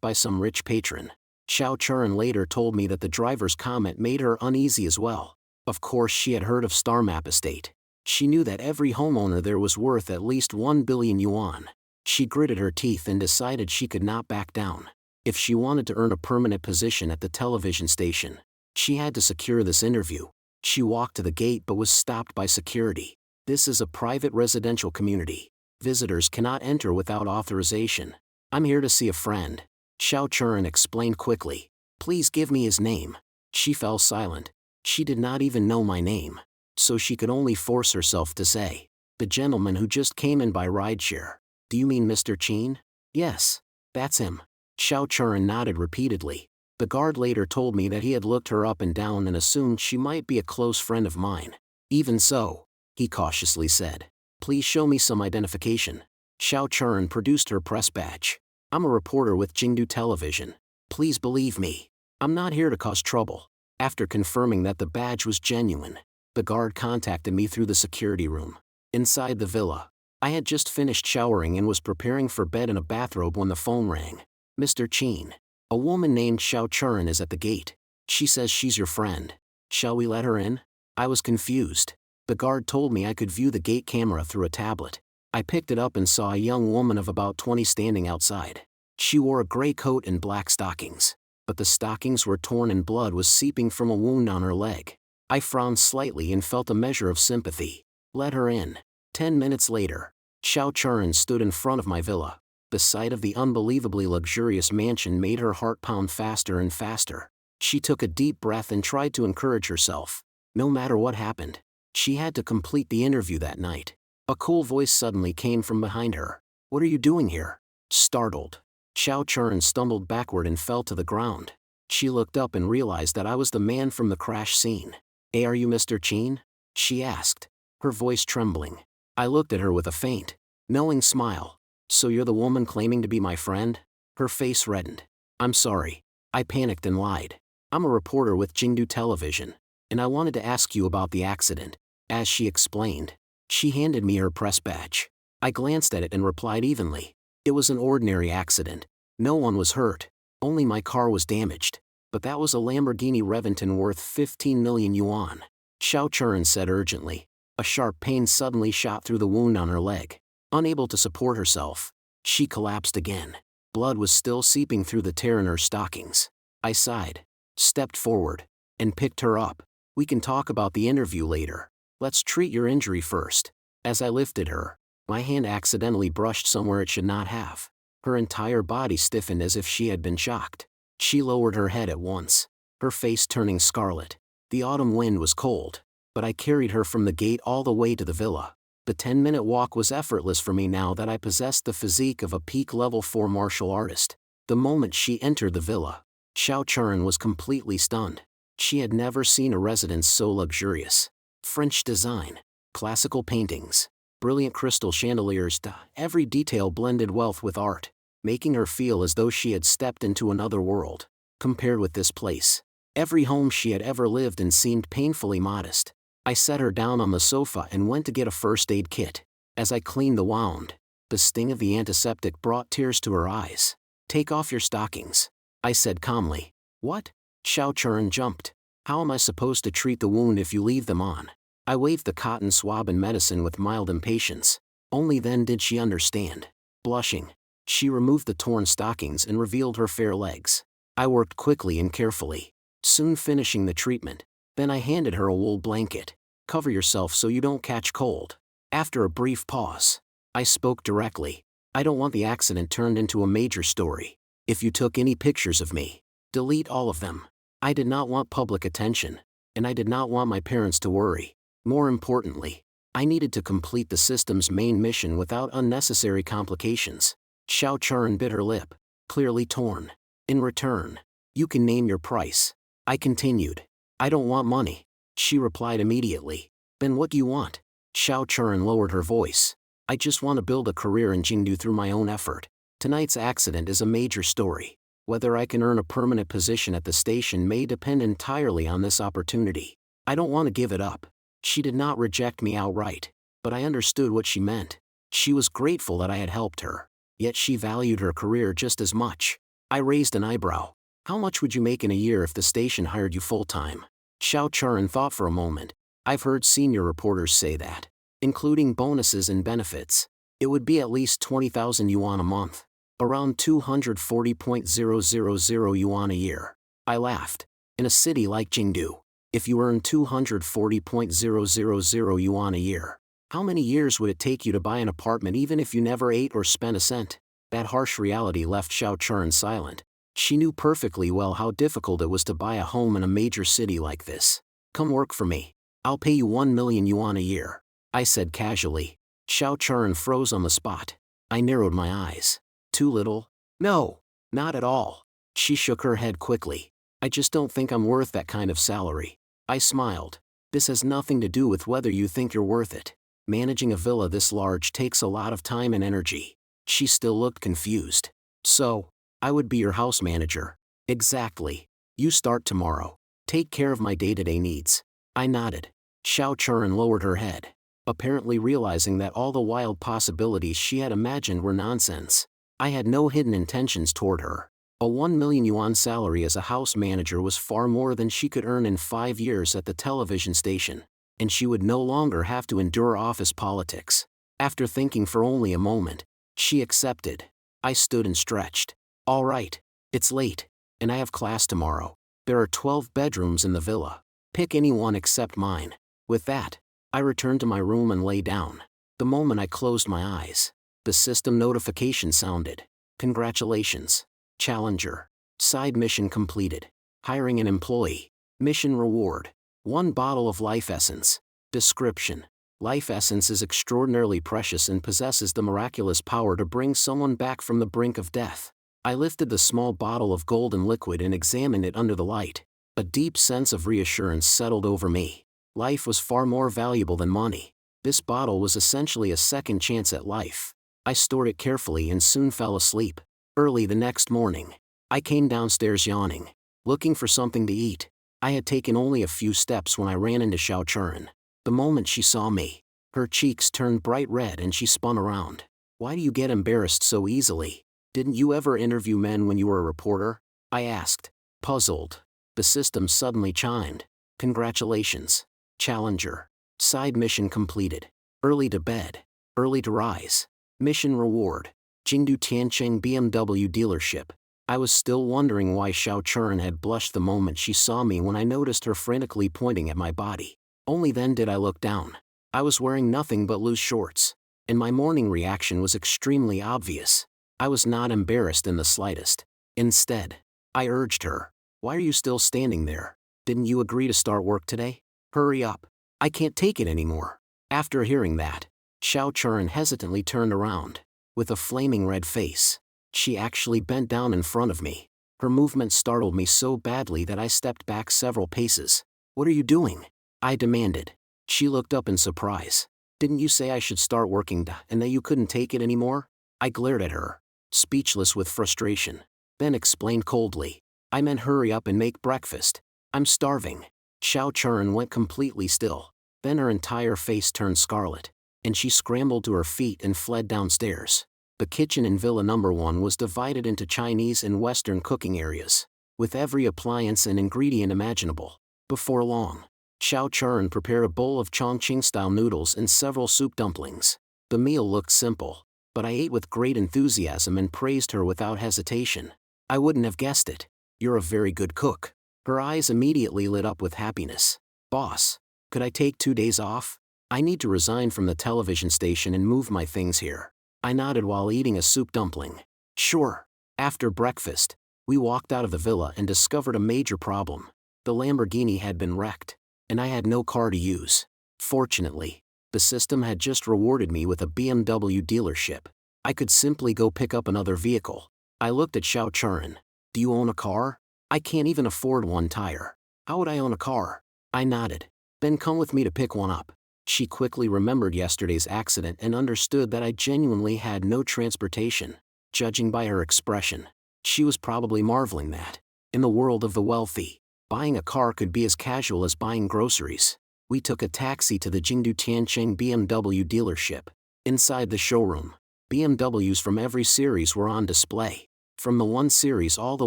by some rich patron. Xiao Churan later told me that the driver's comment made her uneasy as well. Of course she had heard of Star Map Estate. She knew that every homeowner there was worth at least 1 billion yuan. She gritted her teeth and decided she could not back down. If she wanted to earn a permanent position at the television station, she had to secure this interview. She walked to the gate but was stopped by security. This is a private residential community. Visitors cannot enter without authorization. I'm here to see a friend. Xiao Churan explained quickly. Please give me his name. She fell silent. She did not even know my name, so she could only force herself to say, the gentleman who just came in by rideshare. Do you mean Mr. Chin? Yes, that's him. Xiao Churan nodded repeatedly. The guard later told me that he had looked her up and down and assumed she might be a close friend of mine. Even so, he cautiously said, please show me some identification. Xiao Churan produced her press badge. I'm a reporter with Jingdu Television. Please believe me. I'm not here to cause trouble. After confirming that the badge was genuine, the guard contacted me through the security room. Inside the villa, I had just finished showering and was preparing for bed in a bathrobe when the phone rang. Mr. Chin, a woman named Xiao Churan is at the gate. She says she's your friend. Shall we let her in? I was confused. The guard told me I could view the gate camera through a tablet. I picked it up and saw a young woman of about 20 standing outside. She wore a gray coat and black stockings, but the stockings were torn and blood was seeping from a wound on her leg. I frowned slightly and felt a measure of sympathy. Let her in. 10 minutes later, Xiao Churan stood in front of my villa. The sight of the unbelievably luxurious mansion made her heart pound faster and faster. She took a deep breath and tried to encourage herself. No matter what happened, she had to complete the interview that night. A cool voice suddenly came from behind her. What are you doing here? Startled, Xiao Churan stumbled backward and fell to the ground. She looked up and realized that I was the man from the crash scene. Hey, are you Mr. Chin? She asked, her voice trembling. I looked at her with a faint, knowing smile. So you're the woman claiming to be my friend? Her face reddened. I'm sorry. I panicked and lied. I'm a reporter with Jingdu Television, and I wanted to ask you about the accident. As she explained, she handed me her press badge. I glanced at it and replied evenly. It was an ordinary accident. No one was hurt. Only my car was damaged. But that was a Lamborghini Reventon worth 15 million yuan. Xiao Churan said urgently. A sharp pain suddenly shot through the wound on her leg. Unable to support herself, she collapsed again. Blood was still seeping through the tear in her stockings. I sighed, stepped forward, and picked her up. We can talk about the interview later. Let's treat your injury first. As I lifted her, my hand accidentally brushed somewhere it should not have. Her entire body stiffened as if she had been shocked. She lowered her head at once, her face turning scarlet. The autumn wind was cold, but I carried her from the gate all the way to the villa. The 10-minute walk was effortless for me now that I possessed the physique of a peak level 4 martial artist. The moment she entered the villa, Xiao Churan was completely stunned. She had never seen a residence so luxurious. French design, classical paintings, brilliant crystal chandeliers, every detail blended wealth with art, making her feel as though she had stepped into another world. Compared with this place, every home she had ever lived in seemed painfully modest. I set her down on the sofa and went to get a first aid kit. As I cleaned the wound, the sting of the antiseptic brought tears to her eyes. Take off your stockings, I said calmly. What? Xiao Churan jumped. How am I supposed to treat the wound if you leave them on? I waved the cotton swab and medicine with mild impatience. Only then did she understand. Blushing, she removed the torn stockings and revealed her fair legs. I worked quickly and carefully, soon finishing the treatment. Then I handed her a wool blanket. Cover yourself so you don't catch cold. After a brief pause, I spoke directly. I don't want the accident turned into a major story. If you took any pictures of me, delete all of them. I did not want public attention, and I did not want my parents to worry. More importantly, I needed to complete the system's main mission without unnecessary complications. Xiao Churan bit her lip, clearly torn. In return, you can name your price. I continued. I don't want money. She replied immediately. Then what do you want? Xiao Churan lowered her voice. I just want to build a career in Jingdu through my own effort. Tonight's accident is a major story. Whether I can earn a permanent position at the station may depend entirely on this opportunity. I don't want to give it up. She did not reject me outright. but I understood what she meant. She was grateful that I had helped her, yet she valued her career just as much. I raised an eyebrow. How much would you make in a year if the station hired you full-time? Xiao Churan thought for a moment. I've heard senior reporters say that, including bonuses and benefits, it would be at least 20,000 yuan a month, around 240.000 yuan a year. I laughed. In a city like Jingdu, if you earn 240.000 yuan a year, how many years would it take you to buy an apartment even if you never ate or spent a cent? That harsh reality left Xiao Churan silent. She knew perfectly well how difficult it was to buy a home in a major city like this. Come work for me. I'll pay you 1 million yuan a year, I said casually. Xiao Churan froze on the spot. I narrowed my eyes. Too little? No, not at all. She shook her head quickly. I just don't think I'm worth that kind of salary. I smiled. This has nothing to do with whether you think you're worth it. Managing a villa this large takes a lot of time and energy. She still looked confused. So, I would be your house manager. Exactly. You start tomorrow. Take care of my day-to-day needs. I nodded. Xiao Churan lowered her head, apparently realizing that all the wild possibilities she had imagined were nonsense. I had no hidden intentions toward her. A 1 million yuan salary as a house manager was far more than she could earn in 5 years at the television station, and she would no longer have to endure office politics. After thinking for only a moment, she accepted. I stood and stretched. All right, it's late, and I have class tomorrow. There are 12 bedrooms in the villa. Pick any one except mine. With that, I returned to my room and lay down. The moment I closed my eyes, the system notification sounded. Congratulations. Challenger. Side mission completed. Hiring an employee. Mission reward. 1 bottle of life essence. Description. Life essence is extraordinarily precious and possesses the miraculous power to bring someone back from the brink of death. I lifted the small bottle of golden liquid and examined it under the light. A deep sense of reassurance settled over me. Life was far more valuable than money. This bottle was essentially a second chance at life. I stored it carefully and soon fell asleep. Early the next morning, I came downstairs yawning, looking for something to eat. I had taken only a few steps when I ran into Xiao Churan. The moment she saw me, her cheeks turned bright red and she spun around. Why do you get embarrassed so easily? Didn't you ever interview men when you were a reporter? I asked, puzzled. The system suddenly chimed. Congratulations. Challenger. Side mission completed. Early to bed. Early to rise. Mission reward. Jingdu Tiancheng BMW dealership. I was still wondering why Xiao Churan had blushed the moment she saw me when I noticed her frantically pointing at my body. Only then did I look down. I was wearing nothing but loose shorts, and my morning reaction was extremely obvious. I was not embarrassed in the slightest. Instead, I urged her. Why are you still standing there? Didn't you agree to start work today? Hurry up. I can't take it anymore. After hearing that, Xiao Churan hesitantly turned around. With a flaming red face, she actually bent down in front of me. Her movement startled me so badly that I stepped back several paces. What are you doing? I demanded. She looked up in surprise. Didn't you say I should start working and that you couldn't take it anymore? I glared at her, speechless with frustration, then explained coldly. I meant hurry up and make breakfast. I'm starving. Xiao Churan went completely still. Then her entire face turned scarlet, and she scrambled to her feet and fled downstairs. The kitchen in Villa Number 1 was divided into Chinese and Western cooking areas, with every appliance and ingredient imaginable. Before long, Xiao Churan prepared a bowl of Chongqing-style noodles and several soup dumplings. The meal looked simple, but I ate with great enthusiasm and praised her without hesitation. I wouldn't have guessed it. You're a very good cook. Her eyes immediately lit up with happiness. Boss, could I take 2 days off? I need to resign from the television station and move my things here. I nodded while eating a soup dumpling. Sure. After breakfast, we walked out of the villa and discovered a major problem. The Lamborghini had been wrecked, and I had no car to use. Fortunately, the system had just rewarded me with a BMW dealership. I could simply go pick up another vehicle. I looked at Xiao Churan. Do you own a car? I can't even afford one tire. How would I own a car? I nodded. Then come with me to pick one up. She quickly remembered yesterday's accident and understood that I genuinely had no transportation. Judging by her expression, she was probably marveling that, in the world of the wealthy, buying a car could be as casual as buying groceries. We took a taxi to the Jingdu Tiancheng BMW dealership. Inside the showroom, BMWs from every series were on display, from the 1 Series all the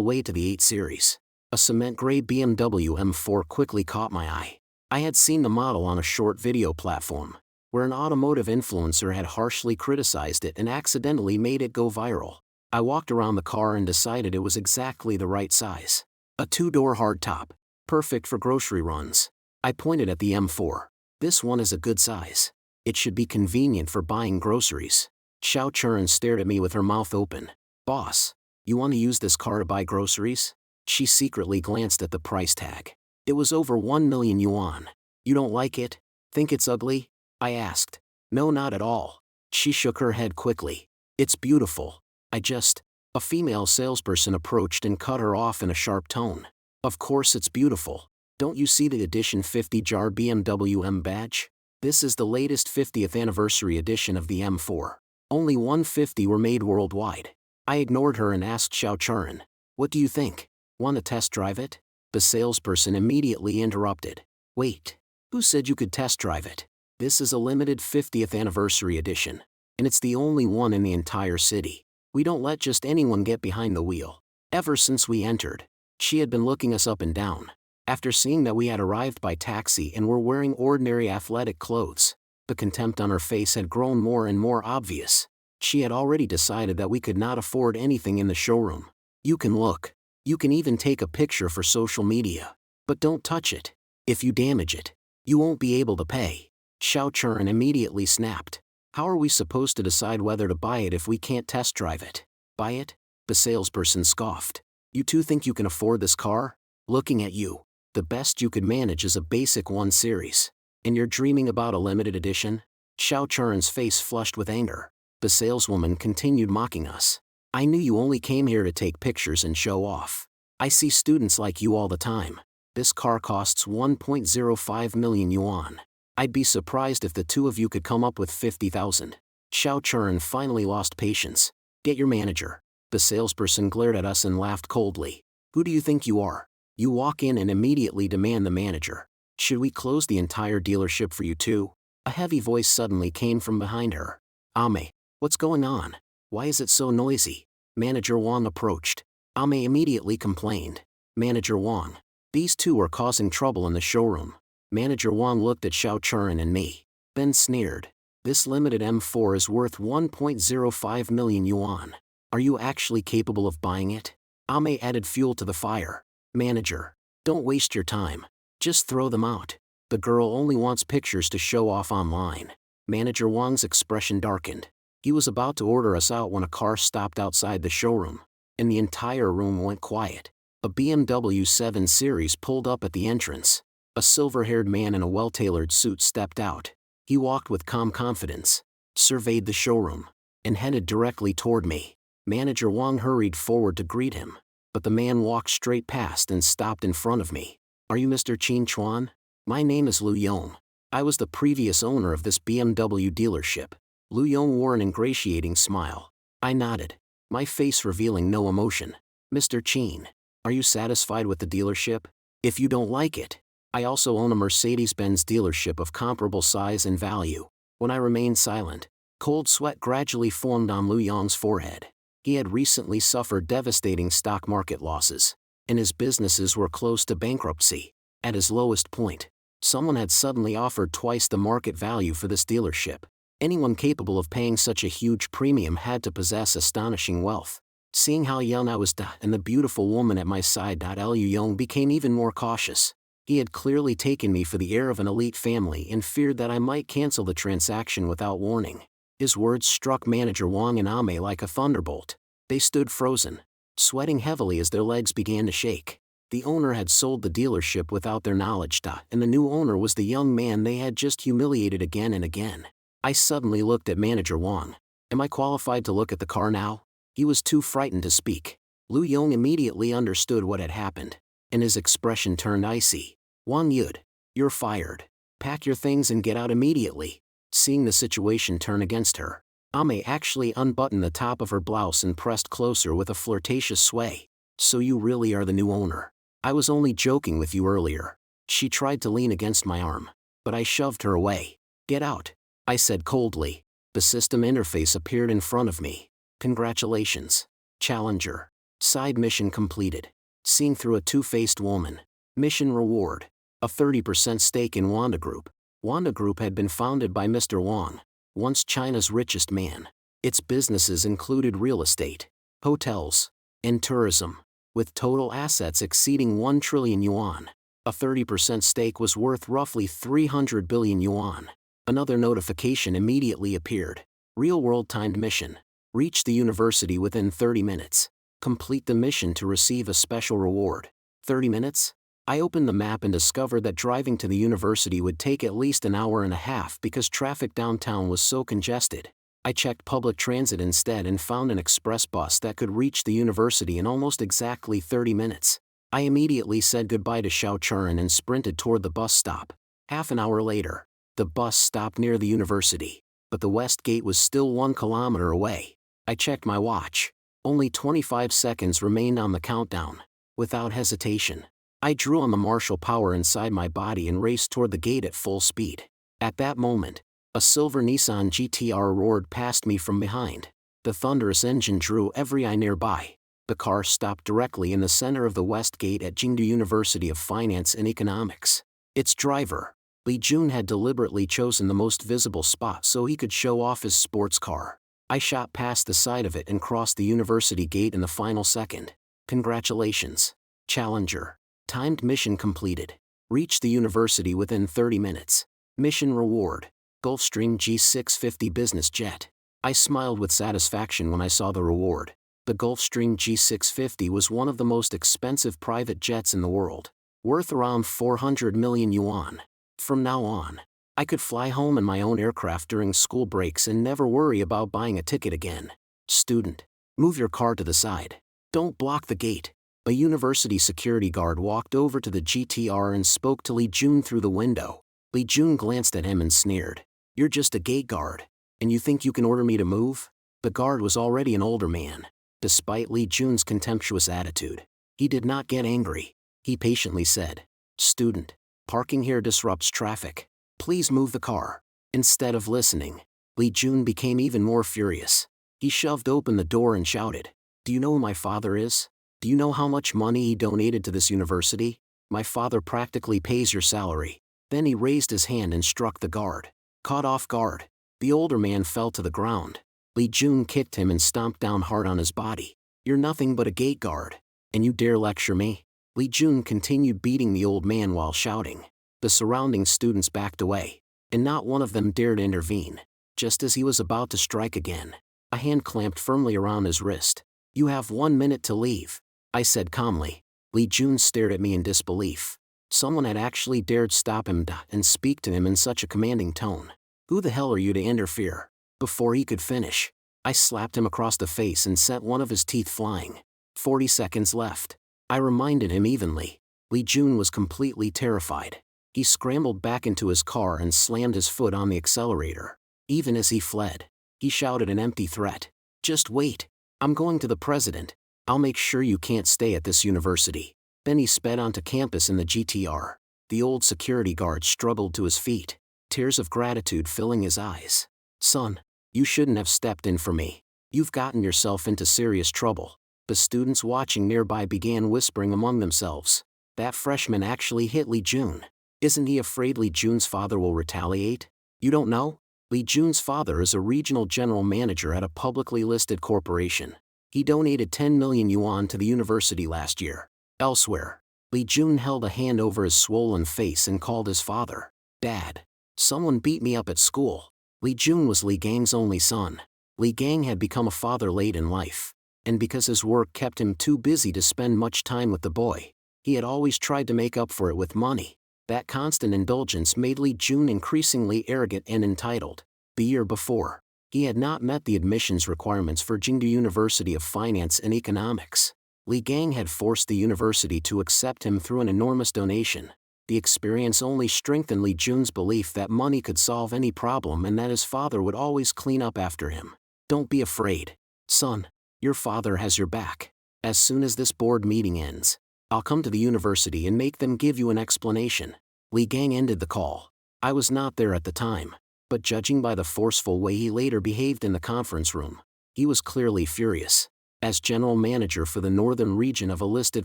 way to the 8 Series. A cement-gray BMW M4 quickly caught my eye. I had seen the model on a short video platform, where an automotive influencer had harshly criticized it and accidentally made it go viral. I walked around the car and decided it was exactly the right size. A 2-door hardtop, perfect for grocery runs. I pointed at the M4. This one is a good size. It should be convenient for buying groceries. Xiao Churan stared at me with her mouth open. Boss, you want to use this car to buy groceries? She secretly glanced at the price tag. It was over 1 million yuan. You don't like it? Think it's ugly? I asked. No, not at all. She shook her head quickly. It's beautiful. A female salesperson approached and cut her off in a sharp tone. Of course it's beautiful. Don't you see the edition 50 jar BMW M badge? This is the latest 50th anniversary edition of the M4. Only 150 were made worldwide. I ignored her and asked Xiao Churan, what do you think? Want to test drive it? The salesperson immediately interrupted. Wait, who said you could test drive it? This is a limited 50th anniversary edition, and it's the only one in the entire city. We don't let just anyone get behind the wheel. Ever since we entered, she had been looking us up and down. After seeing that we had arrived by taxi and were wearing ordinary athletic clothes, the contempt on her face had grown more and more obvious. She had already decided that we could not afford anything in the showroom. You can look. You can even take a picture for social media. But don't touch it. If you damage it, you won't be able to pay. Xiao Churan immediately snapped. How are we supposed to decide whether to buy it if we can't test drive it? Buy it? The salesperson scoffed. You two think you can afford this car? Looking at you, the best you could manage is a basic 1 Series. And you're dreaming about a limited edition? Xiao Churan's face flushed with anger. The saleswoman continued mocking us. I knew you only came here to take pictures and show off. I see students like you all the time. This car costs 1.05 million yuan. I'd be surprised if the two of you could come up with 50,000. Xiao Churan finally lost patience. Get your manager. The salesperson glared at us and laughed coldly. Who do you think you are? You walk in and immediately demand the manager. Should we close the entire dealership for you too? A heavy voice suddenly came from behind her. Ame, what's going on? Why is it so noisy? Manager Wang approached. Ame immediately complained. Manager Wang, these two are causing trouble in the showroom. Manager Wang looked at Xiao Churan and me, then sneered. This limited M4 is worth 1.05 million yuan. Are you actually capable of buying it? Ame added fuel to the fire. Manager, don't waste your time. Just throw them out. The girl only wants pictures to show off online. Manager Wang's expression darkened. He was about to order us out when a car stopped outside the showroom, and the entire room went quiet. A BMW 7 Series pulled up at the entrance. A silver-haired man in a well-tailored suit stepped out. He walked with calm confidence, surveyed the showroom, and headed directly toward me. Manager Wang hurried forward to greet him, but the man walked straight past and stopped in front of me. Are you Mr. Qin Chuan? My name is Lu Yong. I was the previous owner of this BMW dealership. Lu Yong wore an ingratiating smile. I nodded, my face revealing no emotion. Mr. Qin, are you satisfied with the dealership? If you don't like it, I also own a Mercedes-Benz dealership of comparable size and value. When I remained silent, cold sweat gradually formed on Lu Yong's forehead. He had recently suffered devastating stock market losses, and his businesses were close to bankruptcy. At his lowest point, someone had suddenly offered twice the market value for this dealership. Anyone capable of paying such a huge premium had to possess astonishing wealth. Seeing how young I was and the beautiful woman at my side, Lu Yong became even more cautious. He had clearly taken me for the heir of an elite family and feared that I might cancel the transaction without warning. His words struck Manager Wang and Ame like a thunderbolt. They stood frozen, sweating heavily as their legs began to shake. The owner had sold the dealership without their knowledge, and the new owner was the young man they had just humiliated again and again. I suddenly looked at Manager Wang. Am I qualified to look at the car now? He was too frightened to speak. Lu Yong immediately understood what had happened, and his expression turned icy. Wang Yud, you're fired. Pack your things and get out immediately. Seeing the situation turn against her, Ame actually unbuttoned the top of her blouse and pressed closer with a flirtatious sway. So you really are the new owner. I was only joking with you earlier. She tried to lean against my arm. but I shoved her away. Get out, I said coldly. The system interface appeared in front of me. Congratulations, Challenger. Side mission completed. Seeing through a two-faced woman. Mission reward. A 30% stake in Wanda Group. Wanda Group had been founded by Mr. Wang, once China's richest man. Its businesses included real estate, hotels, and tourism, with total assets exceeding 1 trillion yuan. A 30% stake was worth roughly 300 billion yuan. Another notification immediately appeared. Real-world timed mission. Reach the university within 30 minutes. Complete the mission to receive a special reward. 30 minutes? I opened the map and discovered that driving to the university would take at least an hour and a half because traffic downtown was so congested. I checked public transit instead and found an express bus that could reach the university in almost exactly 30 minutes. I immediately said goodbye to Xiaochuan and sprinted toward the bus stop. Half an hour later, the bus stopped near the university, but the west gate was still 1 kilometer away. I checked my watch. Only 25 seconds remained on the countdown. Without hesitation, I drew on the martial power inside my body and raced toward the gate at full speed. At that moment, a silver Nissan GTR roared past me from behind. The thunderous engine drew every eye nearby. The car stopped directly in the center of the west gate at Jingdu University of Finance and Economics. Its driver, Li Jun, had deliberately chosen the most visible spot so he could show off his sports car. I shot past the side of it and crossed the university gate in the final second. Congratulations, Challenger. Timed mission completed. Reach the university within 30 minutes. Mission reward. Gulfstream G650 business jet. I smiled with satisfaction when I saw the reward. The Gulfstream G650 was one of the most expensive private jets in the world, worth around 400 million yuan. From now on, I could fly home in my own aircraft during school breaks and never worry about buying a ticket again. Student, move your car to the side. Don't block the gate. A university security guard walked over to the GTR and spoke to Li Jun through the window. Li Jun glanced at him and sneered. You're just a gate guard, and you think you can order me to move? The guard was already an older man. Despite Li Jun's contemptuous attitude, he did not get angry. He patiently said, Student, parking here disrupts traffic. Please move the car. Instead of listening, Li Jun became even more furious. He shoved open the door and shouted, Do you know who my father is? Do you know how much money he donated to this university? My father practically pays your salary. Then he raised his hand and struck the guard. Caught off guard, the older man fell to the ground. Li Jun kicked him and stomped down hard on his body. You're nothing but a gate guard, and you dare lecture me? Li Jun continued beating the old man while shouting. The surrounding students backed away, and not one of them dared intervene. Just as he was about to strike again, a hand clamped firmly around his wrist. You have 1 minute to leave, I said calmly. Li Jun stared at me in disbelief. Someone had actually dared stop him and speak to him in such a commanding tone. Who the hell are you to interfere? Before he could finish, I slapped him across the face and sent one of his teeth flying. 40 seconds left. I reminded him evenly. Li Jun was completely terrified. He scrambled back into his car and slammed his foot on the accelerator. Even as he fled, he shouted an empty threat. Just wait. I'm going to the president. I'll make sure you can't stay at this university. Then he sped onto campus in the GTR. The old security guard struggled to his feet, tears of gratitude filling his eyes. Son, you shouldn't have stepped in for me. You've gotten yourself into serious trouble. The students watching nearby began whispering among themselves. That freshman actually hit Li Jun. Isn't he afraid Li Jun's father will retaliate? You don't know? Li Jun's father is a regional general manager at a publicly listed corporation. He donated 10 million yuan to the university last year. Elsewhere, Li Jun held a hand over his swollen face and called his father, Dad. Someone beat me up at school. Li Jun was Li Gang's only son. Li Gang had become a father late in life, and because his work kept him too busy to spend much time with the boy, he had always tried to make up for it with money. That constant indulgence made Li Jun increasingly arrogant and entitled. The year before, he had not met the admissions requirements for Jingdu University of Finance and Economics. Li Gang had forced the university to accept him through an enormous donation. The experience only strengthened Li Jun's belief that money could solve any problem and that his father would always clean up after him. Don't be afraid, son. Your father has your back. As soon as this board meeting ends, I'll come to the university and make them give you an explanation. Li Gang ended the call. I was not there at the time, but judging by the forceful way he later behaved in the conference room, he was clearly furious. As general manager for the northern region of a listed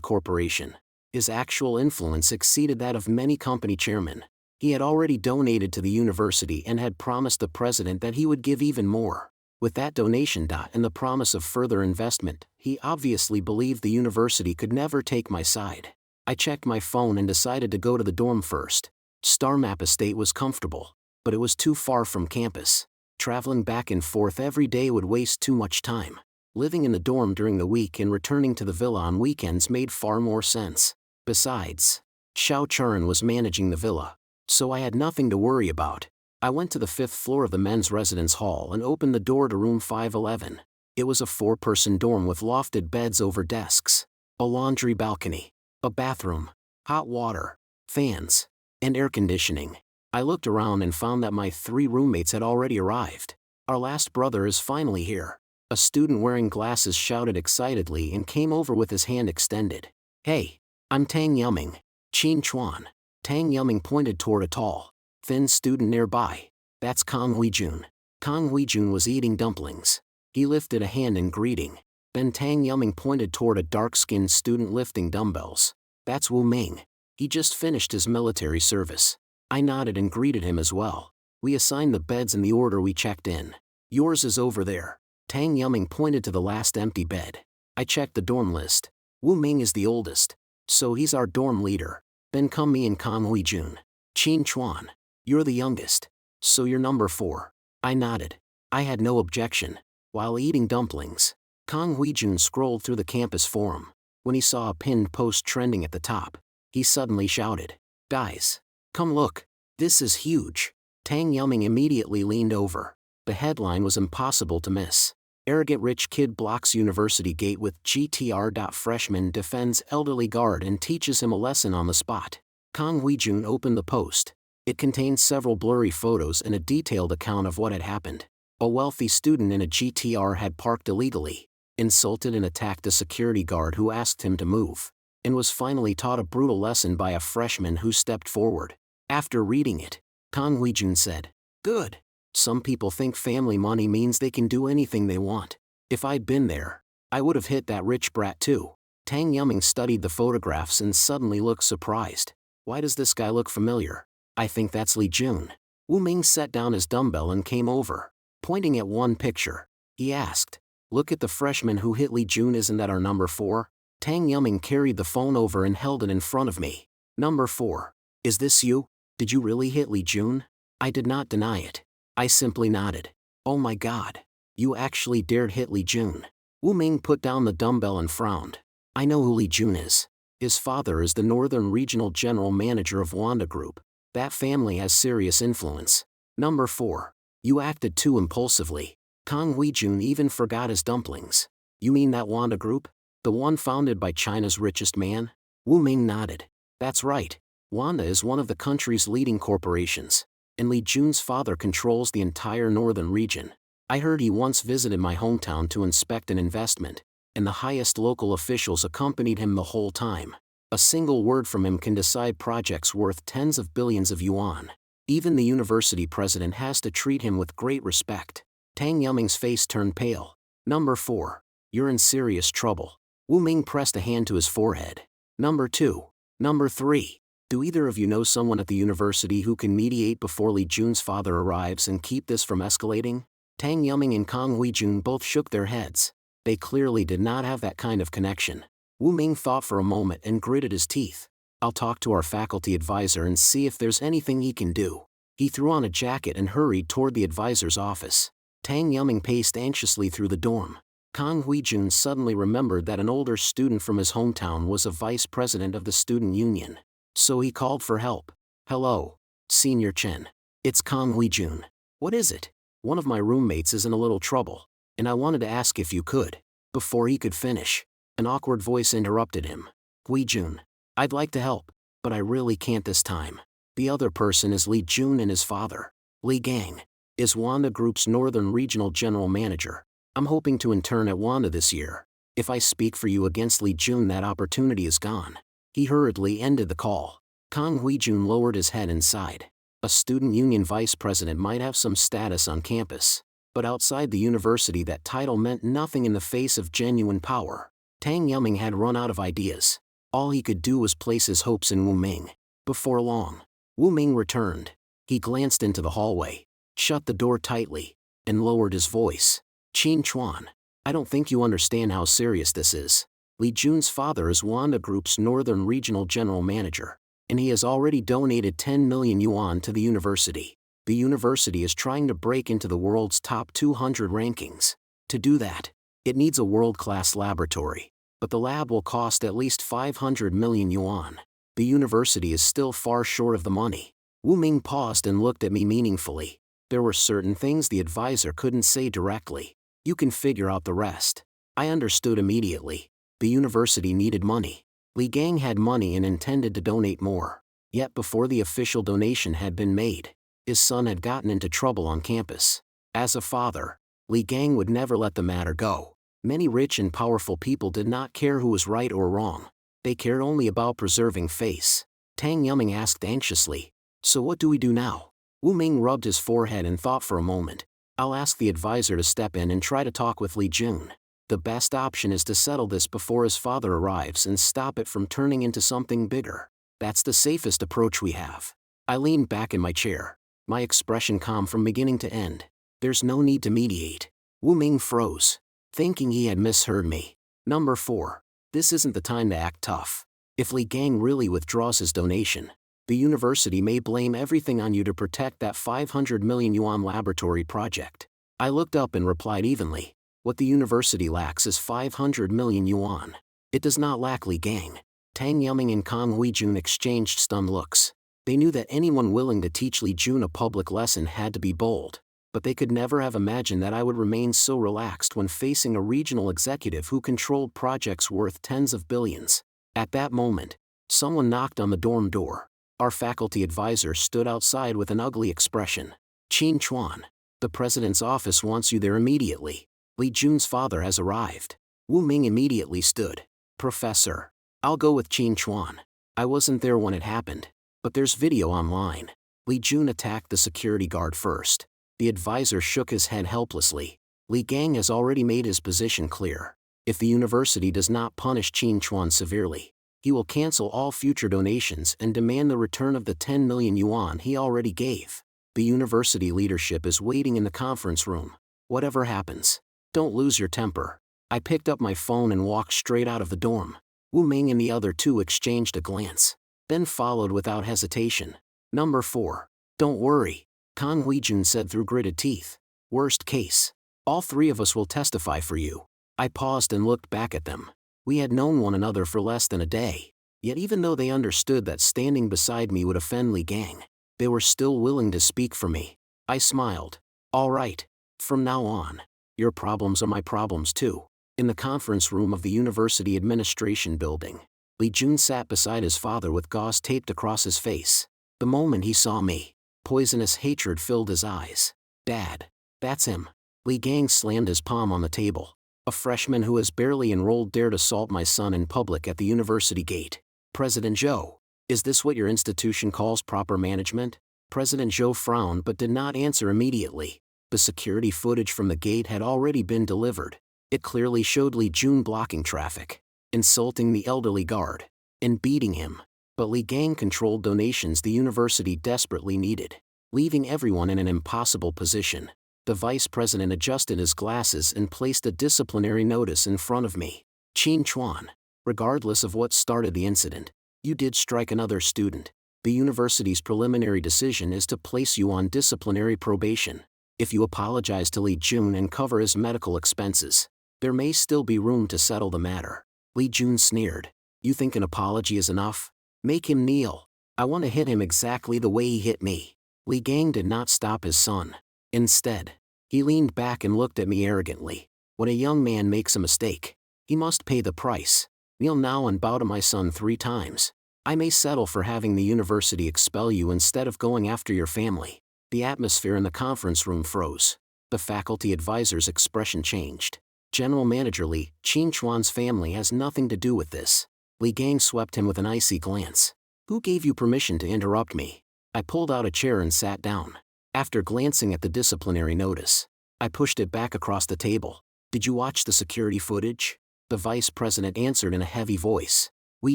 corporation, his actual influence exceeded that of many company chairmen. He had already donated to the university and had promised the president that he would give even more. With that donation and the promise of further investment, he obviously believed the university could never take my side. I checked my phone and decided to go to the dorm first. Star Map Estate was comfortable, but it was too far from campus. Traveling back and forth every day would waste too much time. Living in the dorm during the week and returning to the villa on weekends made far more sense. Besides, Xiao Churan was managing the villa, so I had nothing to worry about. I went to the 5th floor of the men's residence hall and opened the door to room 511. It was a 4-person dorm with lofted beds over desks, a laundry balcony, a bathroom, hot water, fans, and air conditioning. I looked around and found that my 3 roommates had already arrived. Our last brother is finally here. A student wearing glasses shouted excitedly and came over with his hand extended. Hey, I'm Tang Yuming. Qin Chuan. Tang Yuming pointed toward a tall, thin student nearby. That's Kang Huijun. Kang Huijun was eating dumplings. He lifted a hand in greeting. Then Tang Yuming pointed toward a dark-skinned student lifting dumbbells. That's Wu Ming. He just finished his military service. I nodded and greeted him as well. We assigned the beds in the order we checked in. Yours is over there. Tang Yuming pointed to the last empty bed. I checked the dorm list. Wu Ming is the oldest, so he's our dorm leader. Then come me and Kang Huijun. Qin Chuan. You're the youngest, so you're number 4. I nodded. I had no objection. While eating dumplings, Kang Huijun scrolled through the campus forum. When he saw a pinned post trending at the top, he suddenly shouted, "Guys, come look. This is huge." Tang Yuming immediately leaned over. The headline was impossible to miss. Arrogant rich kid blocks university gate with GTR. Freshman defends elderly guard and teaches him a lesson on the spot. Kang Huijun opened the post. It contained several blurry photos and a detailed account of what had happened. A wealthy student in a GTR had parked illegally, insulted and attacked a security guard who asked him to move, and was finally taught a brutal lesson by a freshman who stepped forward. After reading it, Kang Huijun said, "Good. Some people think family money means they can do anything they want. If I'd been there, I would have hit that rich brat too." Tang Yuming studied the photographs and suddenly looked surprised. Why does this guy look familiar? I think that's Li Jun. Wu Ming set down his dumbbell and came over. Pointing at one picture, he asked, "Look at the freshman who hit Li Jun, isn't that our number 4? Tang Yuming carried the phone over and held it in front of me. "Number 4. Is this you? Did you really hit Li Jun?" I did not deny it. I simply nodded. "Oh my god. You actually dared hit Li Jun." Wu Ming put down the dumbbell and frowned. "I know who Li Jun is. His father is the Northern Regional General Manager of Wanda Group. That family has serious influence." "Number 4. You acted too impulsively." Kang Huijun even forgot his dumplings. "You mean that Wanda Group? The one founded by China's richest man?" Wu Ming nodded. "That's right. Wanda is one of the country's leading corporations, and Li Jun's father controls the entire northern region. I heard he once visited my hometown to inspect an investment, and the highest local officials accompanied him the whole time. A single word from him can decide projects worth tens of billions of yuan. Even the university president has to treat him with great respect." Tang Yuming's face turned pale. "Number 4. You're in serious trouble." Wu Ming pressed a hand to his forehead. "Number 2. Number 3. Do either of you know someone at the university who can mediate before Li Jun's father arrives and keep this from escalating?" Tang Yuming and Kang Huijun both shook their heads. They clearly did not have that kind of connection. Wu Ming thought for a moment and gritted his teeth. "I'll talk to our faculty advisor and see if there's anything he can do." He threw on a jacket and hurried toward the advisor's office. Tang Yuming paced anxiously through the dorm. Kang Huijun suddenly remembered that an older student from his hometown was a vice president of the student union. So he called for help. "Hello, Senior Chen. It's Kang Huijun. What is it? One of my roommates is in a little trouble, and I wanted to ask if you could." Before he could finish, an awkward voice interrupted him. "Huijun, I'd like to help, but I really can't this time. The other person is Li Jun and his father. Li Gang is Wanda Group's Northern Regional General Manager. I'm hoping to intern at Wanda this year. If I speak for you against Li Jun, that opportunity is gone." He hurriedly ended the call. Kang Huijun lowered his head and sighed. A student union vice president might have some status on campus, but outside the university that title meant nothing in the face of genuine power. Tang Yuming had run out of ideas. All he could do was place his hopes in Wu Ming. Before long, Wu Ming returned. He glanced into the hallway, shut the door tightly, and lowered his voice. Qin Chuan, I don't think you understand how serious this is. Li Jun's father is Wanda Group's Northern Regional General Manager, and he has already donated 10 million yuan to the university. The university is trying to break into the world's top 200 rankings. To do that, it needs a world-class laboratory, but the lab will cost at least 500 million yuan. The university is still far short of the money. Wu Ming paused and looked at me meaningfully. There were certain things the advisor couldn't say directly. You can figure out the rest. I understood immediately. The university needed money. Li Gang had money and intended to donate more. Yet before the official donation had been made, his son had gotten into trouble on campus. As a father, Li Gang would never let the matter go. Many rich and powerful people did not care who was right or wrong. They cared only about preserving face. Tang Yuming asked anxiously, so what do we do now? Wu Ming rubbed his forehead and thought for a moment. I'll ask the advisor to step in and try to talk with Li Jun. The best option is to settle this before his father arrives and stop it from turning into something bigger. That's the safest approach we have. I leaned back in my chair, my expression calm from beginning to end. There's no need to mediate. Wu Ming froze, thinking he had misheard me. Number 4. This isn't the time to act tough. If Li Gang really withdraws his donation, the university may blame everything on you to protect that 500 million yuan laboratory project. I looked up and replied evenly. What the university lacks is 500 million yuan. It does not lack Li Gang. Tang Yuming and Kang Huijun exchanged stunned looks. They knew that anyone willing to teach Li Jun a public lesson had to be bold, but they could never have imagined that I would remain so relaxed when facing a regional executive who controlled projects worth tens of billions. At that moment, someone knocked on the dorm door. Our faculty advisor stood outside with an ugly expression. Qin Chuan, the president's office wants you there immediately. Li Jun's father has arrived. Wu Ming immediately stood. Professor, I'll go with Qin Chuan. I wasn't there when it happened, but there's video online. Li Jun attacked the security guard first. The advisor shook his head helplessly. Li Gang has already made his position clear. If the university does not punish Qin Chuan severely, he will cancel all future donations and demand the return of the 10 million yuan he already gave. The university leadership is waiting in the conference room. Whatever happens, don't lose your temper. I picked up my phone and walked straight out of the dorm. Wu Ming and the other two exchanged a glance, then followed without hesitation. Number 4. Don't worry, Kang Huijun said through gritted teeth. Worst case, all 3 of us will testify for you. I paused and looked back at them. We had known one another for less than a day, yet even though they understood that standing beside me would offend Li Gang, they were still willing to speak for me. I smiled. All right, from now on, your problems are my problems too. In the conference room of the university administration building, Li Jun sat beside his father with gauze taped across his face. The moment he saw me, poisonous hatred filled his eyes. Dad, that's him. Li Gang slammed his palm on the table. A freshman who has barely enrolled dared assault my son in public at the university gate. President Zhou, is this what your institution calls proper management? President Zhou frowned but did not answer immediately. The security footage from the gate had already been delivered. It clearly showed Li Jun blocking traffic, insulting the elderly guard, and beating him. But Li Gang controlled donations the university desperately needed, leaving everyone in an impossible position. The vice president adjusted his glasses and placed a disciplinary notice in front of me. Qin Chuan, regardless of what started the incident, you did strike another student. The university's preliminary decision is to place you on disciplinary probation. If you apologize to Li Jun and cover his medical expenses, there may still be room to settle the matter. Li Jun sneered. You think an apology is enough? Make him kneel. I want to hit him exactly the way he hit me. Li Gang did not stop his son. Instead, he leaned back and looked at me arrogantly. When a young man makes a mistake, he must pay the price. Kneel now and bow to my son 3 times. I may settle for having the university expel you instead of going after your family. The atmosphere in the conference room froze. The faculty advisor's expression changed. General Manager Li, Qin Chuan's family has nothing to do with this. Li Gang swept him with an icy glance. Who gave you permission to interrupt me? I pulled out a chair and sat down. After glancing at the disciplinary notice, I pushed it back across the table. Did you watch the security footage? The vice president answered in a heavy voice. We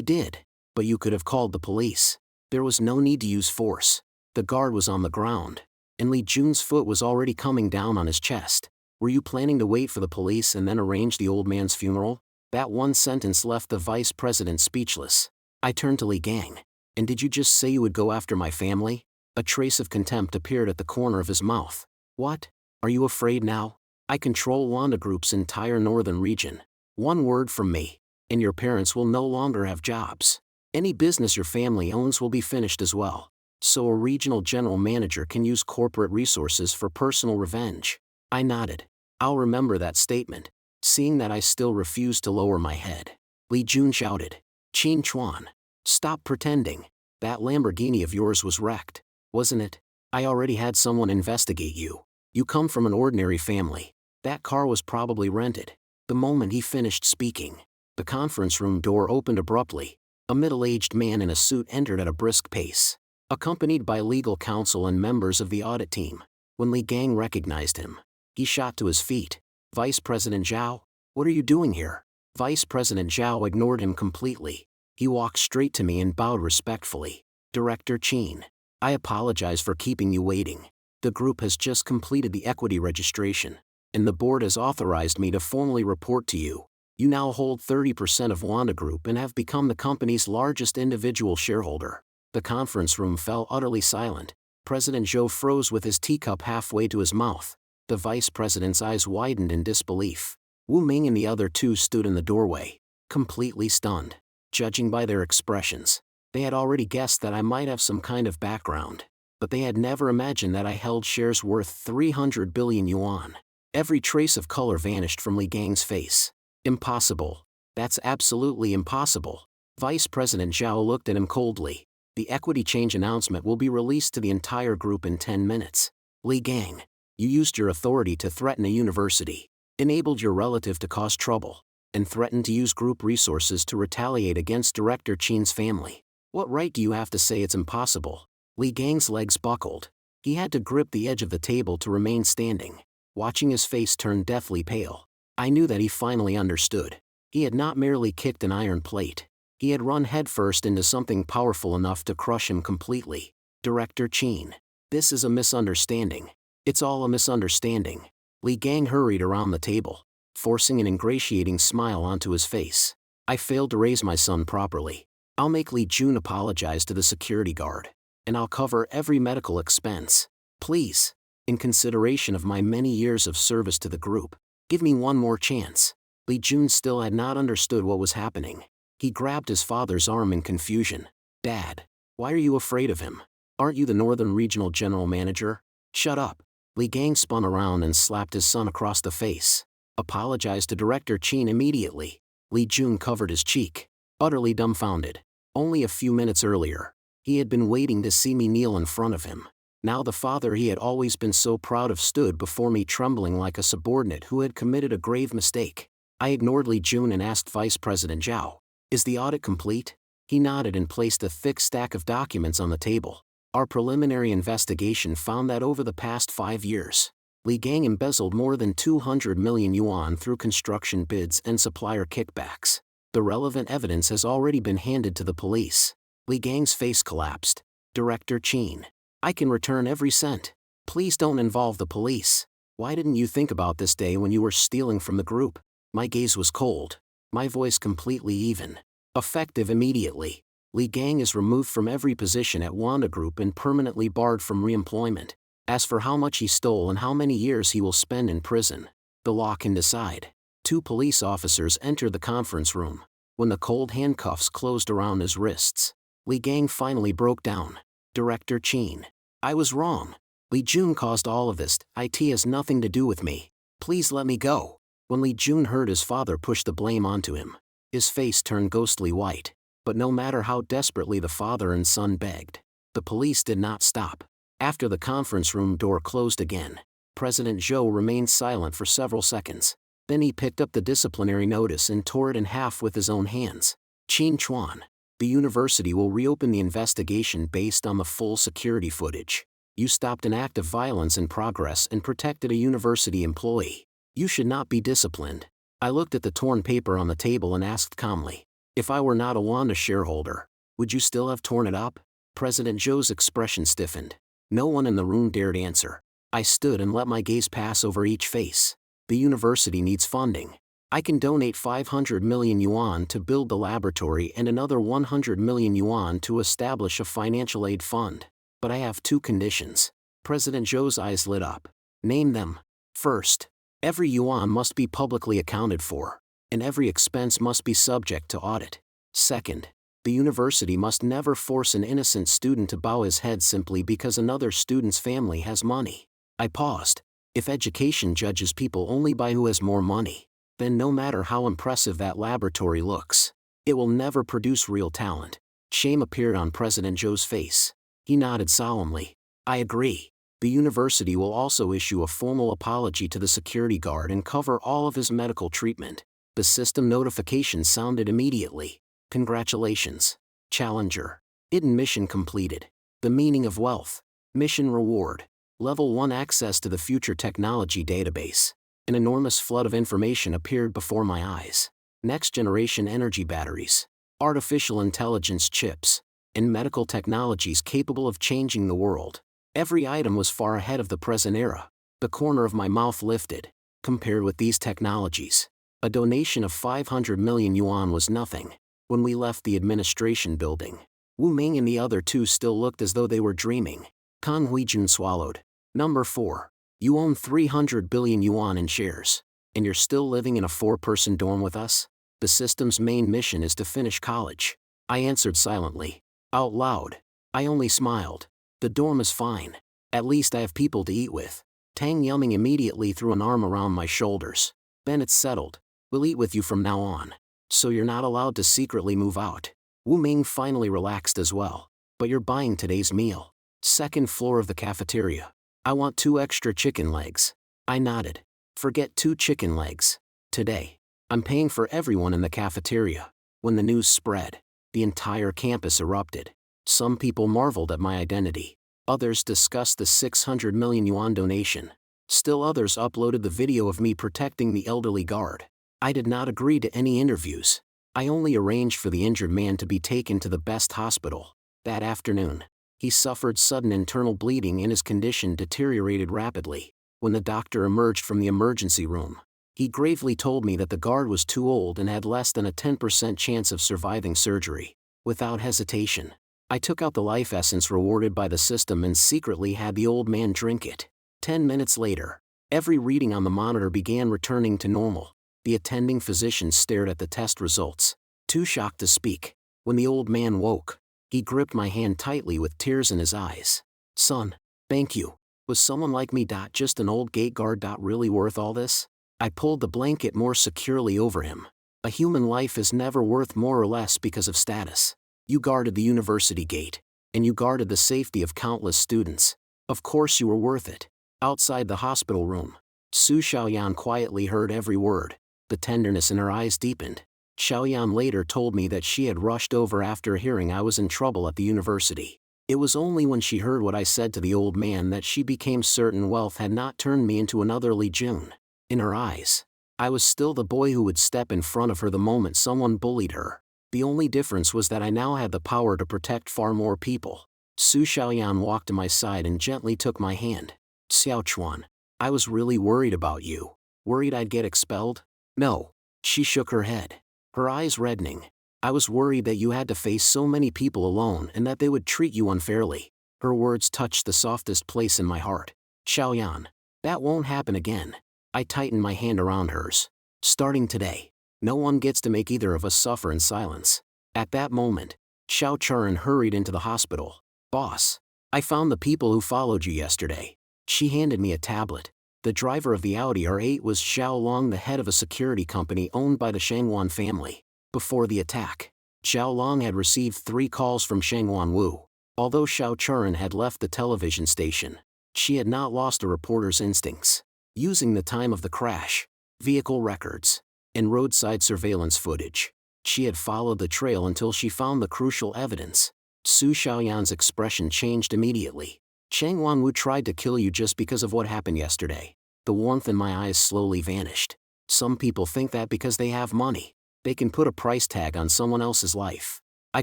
did. But you could have called the police. There was no need to use force. The guard was on the ground, and Lee Jun's foot was already coming down on his chest. Were you planning to wait for the police and then arrange the old man's funeral? That one sentence left the vice president speechless. I turned to Lee Gang. And did you just say you would go after my family? A trace of contempt appeared at the corner of his mouth. What? Are you afraid now? I control Wanda Group's entire northern region. One word from me, and your parents will no longer have jobs. Any business your family owns will be finished as well. So a regional general manager can use corporate resources for personal revenge. I nodded. I'll remember that statement. Seeing that I still refused to lower my head, Lee Jun shouted. Qin Chuan, stop pretending. That Lamborghini of yours was wrecked, wasn't it? I already had someone investigate you. You come from an ordinary family. That car was probably rented. The moment he finished speaking, the conference room door opened abruptly. A middle-aged man in a suit entered at a brisk pace, accompanied by legal counsel and members of the audit team. When Lee Gang recognized him, he shot to his feet. Vice President Zhao, what are you doing here? Vice President Zhao ignored him completely. He walked straight to me and bowed respectfully. Director Qin, I apologize for keeping you waiting. The group has just completed the equity registration, and the board has authorized me to formally report to you. You now hold 30% of Wanda Group and have become the company's largest individual shareholder. The conference room fell utterly silent. President Zhou froze with his teacup halfway to his mouth. The vice president's eyes widened in disbelief. Wu Ming and the other two stood in the doorway, completely stunned. Judging by their expressions, they had already guessed that I might have some kind of background, but they had never imagined that I held shares worth 300 billion yuan. Every trace of color vanished from Lee Gang's face. Impossible. That's absolutely impossible. Vice President Zhao looked at him coldly. The equity change announcement will be released to the entire group in 10 minutes. Lee Gang, you used your authority to threaten a university, enabled your relative to cause trouble, and threatened to use group resources to retaliate against Director Qin's family. What right do you have to say it's impossible? Lee Gang's legs buckled. He had to grip the edge of the table to remain standing. Watching his face turn deathly pale, I knew that he finally understood. He had not merely kicked an iron plate. He had run headfirst into something powerful enough to crush him completely. Director Qin, this is a misunderstanding. It's all a misunderstanding. Lee Gang hurried around the table, forcing an ingratiating smile onto his face. I failed to raise my son properly. I'll make Lee Jun apologize to the security guard, and I'll cover every medical expense. Please, in consideration of my many years of service to the group, give me one more chance. Lee Jun still had not understood what was happening. He grabbed his father's arm in confusion. Dad, why are you afraid of him? Aren't you the Northern Regional General Manager? Shut up. Lee Gang spun around and slapped his son across the face. Apologize to Director Qin immediately. Lee Jun covered his cheek, utterly dumbfounded. Only a few minutes earlier, he had been waiting to see me kneel in front of him. Now the father he had always been so proud of stood before me trembling like a subordinate who had committed a grave mistake. I ignored Lee Jun and asked Vice President Zhao, is the audit complete? He nodded and placed a thick stack of documents on the table. Our preliminary investigation found that over the past 5 years, Lee Gang embezzled more than 200 million yuan through construction bids and supplier kickbacks. The relevant evidence has already been handed to the police. Lee Gang's face collapsed. Director Qin, I can return every cent. Please don't involve the police. Why didn't you think about this day when you were stealing from the group? My gaze was cold, my voice completely even. Effective immediately. Lee Gang is removed from every position at Wanda Group and permanently barred from re-employment. As for how much he stole and how many years he will spend in prison, the law can decide. 2 police officers entered the conference room. When the cold handcuffs closed around his wrists, Lee Gang finally broke down. Director Qin, I was wrong. Lee Jun caused all of this. It has nothing to do with me. Please let me go. When Lee Jun heard his father push the blame onto him, his face turned ghostly white. But no matter how desperately the father and son begged, the police did not stop. After the conference room door closed again, President Zhou remained silent for several seconds. Then he picked up the disciplinary notice and tore it in half with his own hands. Qin Chuan, The university will reopen the investigation based on the full security footage. You stopped an act of violence in progress and protected a university employee. You should not be disciplined. I looked at the torn paper on the table and asked calmly, if I were not a Wanda shareholder, would you still have torn it up? President Zhou's expression stiffened. No one in the room dared answer. I stood and let my gaze pass over each face. The university needs funding. I can donate 500 million yuan to build the laboratory and another 100 million yuan to establish a financial aid fund. But I have two conditions. President Zhou's eyes lit up. Name them. First, every yuan must be publicly accounted for, and every expense must be subject to audit. Second, the university must never force an innocent student to bow his head simply because another student's family has money. I paused. If education judges people only by who has more money, then no matter how impressive that laboratory looks, it will never produce real talent. Shame appeared on President Zhou's face. He nodded solemnly. I agree. The university will also issue a formal apology to the security guard and cover all of his medical treatment. The system notification sounded immediately. Congratulations. Challenger. Hidden mission completed. The meaning of wealth. Mission reward. Level 1 access to the future technology database. An enormous flood of information appeared before my eyes. Next-generation energy batteries, artificial intelligence chips, and medical technologies capable of changing the world. Every item was far ahead of the present era. The corner of my mouth lifted. Compared with these technologies, a donation of 500 million yuan was nothing. When we left the administration building, Wu Ming and the other two still looked as though they were dreaming. Kang Huijun swallowed. Number 4. You own 300 billion yuan in shares, and you're still living in a 4-person dorm with us? The system's main mission is to finish college. I answered silently. Out loud. I only smiled. The dorm is fine. At least I have people to eat with. Tang Yumming immediately threw an arm around my shoulders. Then it's settled. We'll eat with you from now on. So you're not allowed to secretly move out. Wu Ming finally relaxed as well. But you're buying today's meal. Second floor of the cafeteria. I want 2 extra chicken legs. I nodded. Forget 2 chicken legs. Today, I'm paying for everyone in the cafeteria. When the news spread, the entire campus erupted. Some people marveled at my identity. Others discussed the 600 million yuan donation. Still others uploaded the video of me protecting the elderly guard. I did not agree to any interviews. I only arranged for the injured man to be taken to the best hospital. That afternoon, he suffered sudden internal bleeding and his condition deteriorated rapidly. When the doctor emerged from the emergency room, he gravely told me that the guard was too old and had less than a 10% chance of surviving surgery. Without hesitation, I took out the life essence rewarded by the system and secretly had the old man drink it. 10 minutes later, every reading on the monitor began returning to normal. The attending physician stared at the test results, too shocked to speak. When the old man woke, he gripped my hand tightly with tears in his eyes. Son, thank you. Was someone like me just an old gate guard really worth all this? I pulled the blanket more securely over him. A human life is never worth more or less because of status. You guarded the university gate, and you guarded the safety of countless students. Of course you were worth it. Outside the hospital room, Su Xiaoyan quietly heard every word. The tenderness in her eyes deepened. Xiaoyan later told me that she had rushed over after hearing I was in trouble at the university. It was only when she heard what I said to the old man that she became certain wealth had not turned me into another Li Jun. In her eyes, I was still the boy who would step in front of her the moment someone bullied her. The only difference was that I now had the power to protect far more people. Su Xiaoyan walked to my side and gently took my hand. Xiaochuan, I was really worried about you. Worried I'd get expelled? No. She shook her head, her eyes reddening. I was worried that you had to face so many people alone and that they would treat you unfairly. Her words touched the softest place in my heart. Xiaoyan, that won't happen again. I tightened my hand around hers. Starting today, no one gets to make either of us suffer in silence. At that moment, Xiao Churan hurried into the hospital. Boss, I found the people who followed you yesterday. She handed me a tablet. The driver of the Audi R8 was Xiao Long, the head of a security company owned by the Shangwan family. Before the attack, Xiao Long had received 3 calls from Shangwan Wu. Although Xiao Churan had left the television station, she had not lost a reporter's instincts. Using the time of the crash, vehicle records, and roadside surveillance footage, She had followed the trail until she found the crucial evidence. Su Xiaoyan's expression changed immediately. Chang Wanwu tried to kill you just because of what happened yesterday. The warmth in my eyes slowly vanished. Some people think that because they have money, they can put a price tag on someone else's life. I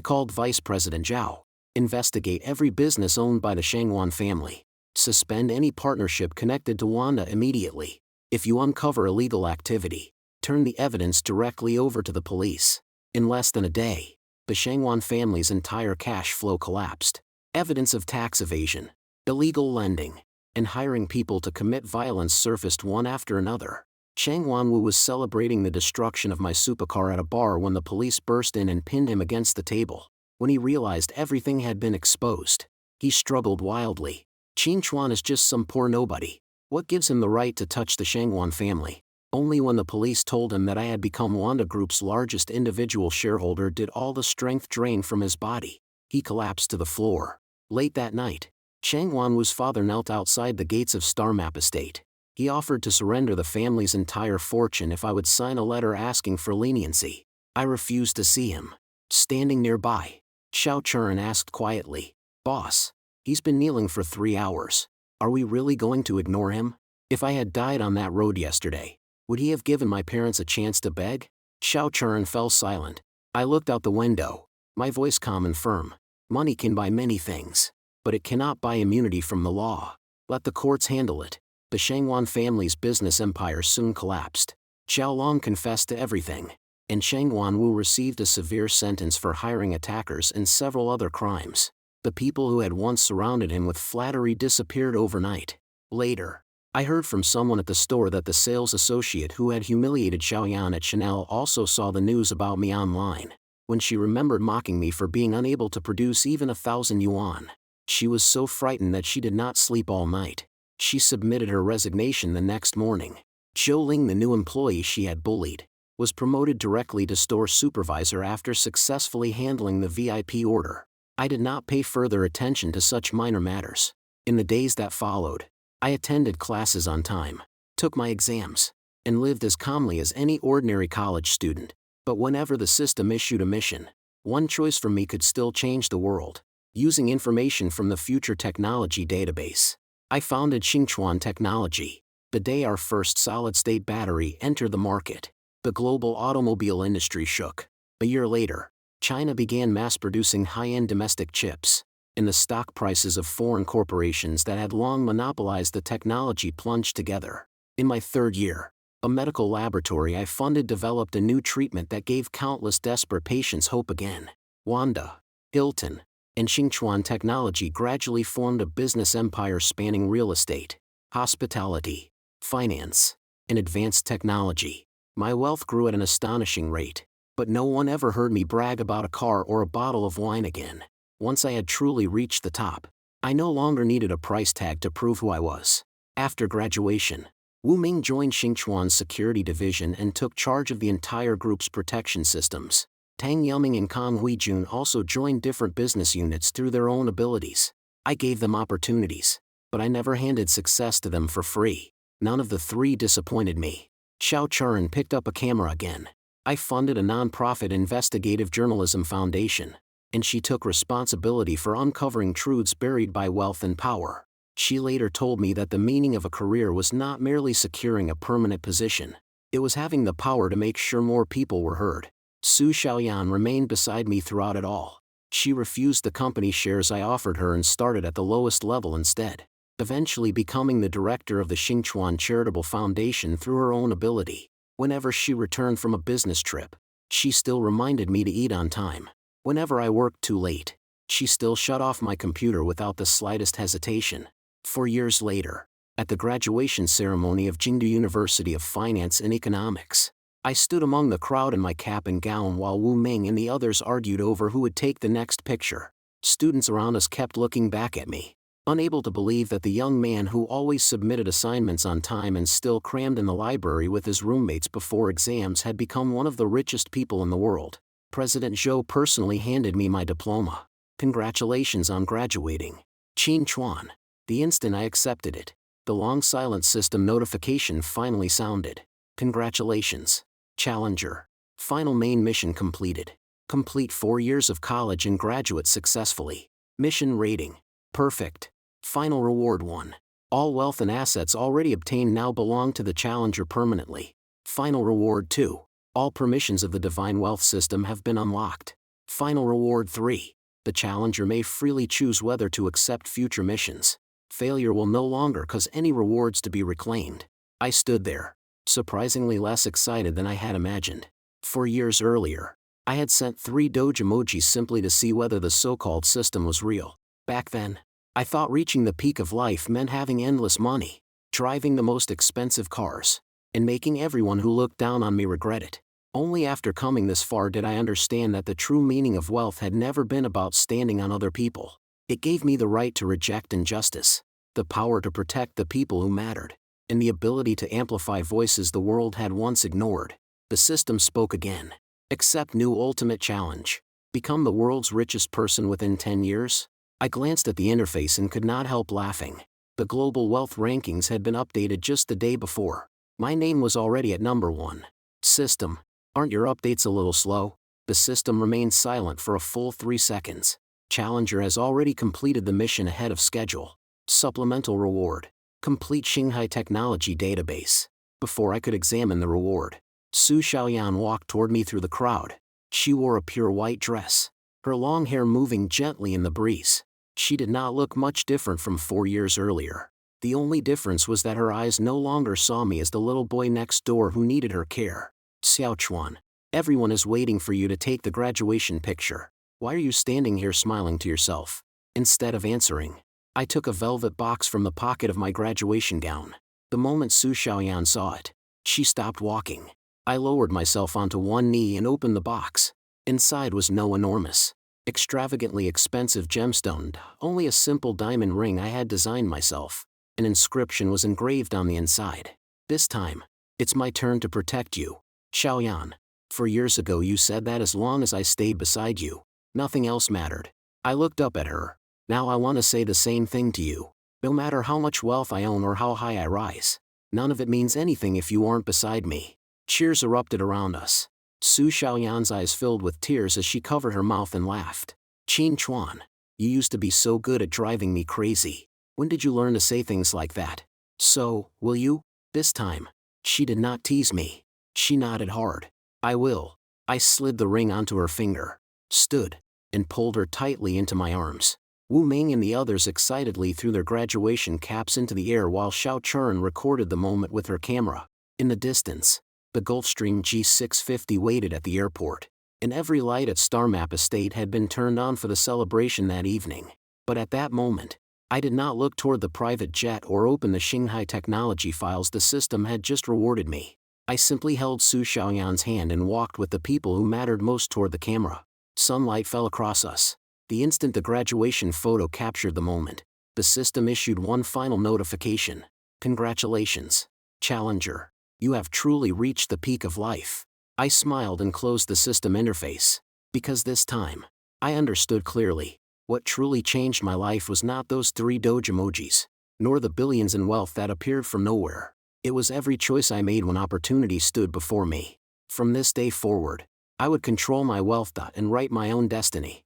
called Vice President Zhao. Investigate every business owned by the Shangwan family. Suspend any partnership connected to Wanda immediately. If you uncover illegal activity, turn the evidence directly over to the police. In less than a day, the Shangwan family's entire cash flow collapsed. Evidence of tax evasion, illegal lending, and hiring people to commit violence surfaced one after another. Chang Wanwu was celebrating the destruction of my supercar at a bar when the police burst in and pinned him against the table. When he realized everything had been exposed, he struggled wildly. Qin Chuan is just some poor nobody. What gives him the right to touch the Shangwan family? Only when the police told him that I had become Wanda Group's largest individual shareholder did all the strength drain from his body. He collapsed to the floor. Late that night, Chang Wanwu's father knelt outside the gates of Star Map Estate. He offered to surrender the family's entire fortune if I would sign a letter asking for leniency. I refused to see him. Standing nearby, Xiao Churan asked quietly, "Boss, he's been kneeling for 3 hours. Are we really going to ignore him? If I had died on that road yesterday, would he have given my parents a chance to beg?" Xiao Churan fell silent. I looked out the window, my voice calm and firm. Money can buy many things, but it cannot buy immunity from the law. Let the courts handle it. The Shangwan family's business empire soon collapsed. Xiao Long confessed to everything, and Chang Wanwu received a severe sentence for hiring attackers and several other crimes. The people who had once surrounded him with flattery disappeared overnight. Later, I heard from someone at the store that the sales associate who had humiliated Xiaoyan at Chanel also saw the news about me online. When she remembered mocking me for being unable to produce even 1,000 yuan, she was so frightened that she did not sleep all night. She submitted her resignation the next morning. Zhou Ling, the new employee she had bullied, was promoted directly to store supervisor after successfully handling the VIP order. I did not pay further attention to such minor matters. In the days that followed, I attended classes on time, took my exams, and lived as calmly as any ordinary college student. But whenever the system issued a mission, one choice from me could still change the world. Using information from the Future Technology database, I founded Xingchuan Technology. The day our first solid-state battery entered the market, the global automobile industry shook. A year later, China began mass-producing high-end domestic chips, and the stock prices of foreign corporations that had long monopolized the technology plunged together. In my third year, a medical laboratory I funded developed a new treatment that gave countless desperate patients hope again. Wanda, Hilton, and Xingchuan Technology gradually formed a business empire spanning real estate, hospitality, finance, and advanced technology. My wealth grew at an astonishing rate, but no one ever heard me brag about a car or a bottle of wine again. Once I had truly reached the top, I no longer needed a price tag to prove who I was. After graduation, Wu Ming joined Xingchuan's security division and took charge of the entire group's protection systems. Tang Yuming and Kang Huijun also joined different business units through their own abilities. I gave them opportunities, but I never handed success to them for free. None of the three disappointed me. Xiao Churan picked up a camera again. I funded a non-profit investigative journalism foundation, and she took responsibility for uncovering truths buried by wealth and power. She later told me that the meaning of a career was not merely securing a permanent position, it was having the power to make sure more people were heard. Su Xiaoyan remained beside me throughout it all. She refused the company shares I offered her and started at the lowest level instead, eventually becoming the director of the Xingchuan Charitable Foundation through her own ability. Whenever she returned from a business trip, she still reminded me to eat on time. Whenever I worked too late, she still shut off my computer without the slightest hesitation. 4 years later, at the graduation ceremony of Jingdu University of Finance and Economics, I stood among the crowd in my cap and gown while Wu Ming and the others argued over who would take the next picture. Students around us kept looking back at me, unable to believe that the young man who always submitted assignments on time and still crammed in the library with his roommates before exams had become one of the richest people in the world. President Zhou personally handed me my diploma. Congratulations on graduating, Qin Chuan. The instant I accepted it, the long silent system notification finally sounded. Congratulations, Challenger. Final main mission completed. Complete 4 years of college and graduate successfully. Mission rating: perfect. Final reward: 1. All wealth and assets already obtained now belong to the challenger permanently. Final reward: 2. All permissions of the divine wealth system have been unlocked. Final reward: 3. The challenger may freely choose whether to accept future missions. Failure will no longer cause any rewards to be reclaimed. I stood there, surprisingly less excited than I had imagined. 4 years earlier, I had sent 3 Doge emojis simply to see whether the so-called system was real. Back then, I thought reaching the peak of life meant having endless money, driving the most expensive cars, and making everyone who looked down on me regret it. Only after coming this far did I understand that the true meaning of wealth had never been about standing on other people. It gave me the right to reject injustice, the power to protect the people who mattered, and the ability to amplify voices the world had once ignored. The system spoke again. Accept new ultimate challenge. Become the world's richest person within 10 years? I glanced at the interface and could not help laughing. The global wealth rankings had been updated just the day before. My name was already at number 1. System, aren't your updates a little slow? The system remained silent for a full 3 seconds. Challenger has already completed the mission ahead of schedule. Supplemental reward: complete Shanghai technology database. Before I could examine the reward, Su Xiaoyan walked toward me through the crowd. She wore a pure white dress, her long hair moving gently in the breeze. She did not look much different from 4 years earlier. The only difference was that her eyes no longer saw me as the little boy next door who needed her care. Xiao Chuan, everyone is waiting for you to take the graduation picture. Why are you standing here smiling to yourself? Instead of answering, I took a velvet box from the pocket of my graduation gown. The moment Su Xiaoyan saw it, she stopped walking. I lowered myself onto one knee and opened the box. Inside was no enormous, extravagantly expensive gemstone, only a simple diamond ring I had designed myself. An inscription was engraved on the inside. This time, it's my turn to protect you. Xiaoyan, 4 years ago you said that as long as I stayed beside you, nothing else mattered. I looked up at her. Now I want to say the same thing to you. No matter how much wealth I own or how high I rise, none of it means anything if you aren't beside me. Cheers erupted around us. Su Xiaoyan's eyes filled with tears as she covered her mouth and laughed. Qin Chuan, you used to be so good at driving me crazy. When did you learn to say things like that? So, will you? This time, she did not tease me. She nodded hard. I will. I slid the ring onto her finger, stood, and pulled her tightly into my arms. Wu Ming and the others excitedly threw their graduation caps into the air while Xiao Churn recorded the moment with her camera. In the distance, the Gulfstream G650 waited at the airport, and every light at Star Map Estate had been turned on for the celebration that evening. But at that moment, I did not look toward the private jet or open the Shanghai technology files the system had just rewarded me. I simply held Su Xiaoyan's hand and walked with the people who mattered most toward the camera. Sunlight fell across us. The instant the graduation photo captured the moment, the system issued one final notification. Congratulations, Challenger. You have truly reached the peak of life. I smiled and closed the system interface. Because this time, I understood clearly. What truly changed my life was not those 3 Doge emojis, nor the billions in wealth that appeared from nowhere. It was every choice I made when opportunity stood before me. From this day forward, I would control my wealth and write my own destiny.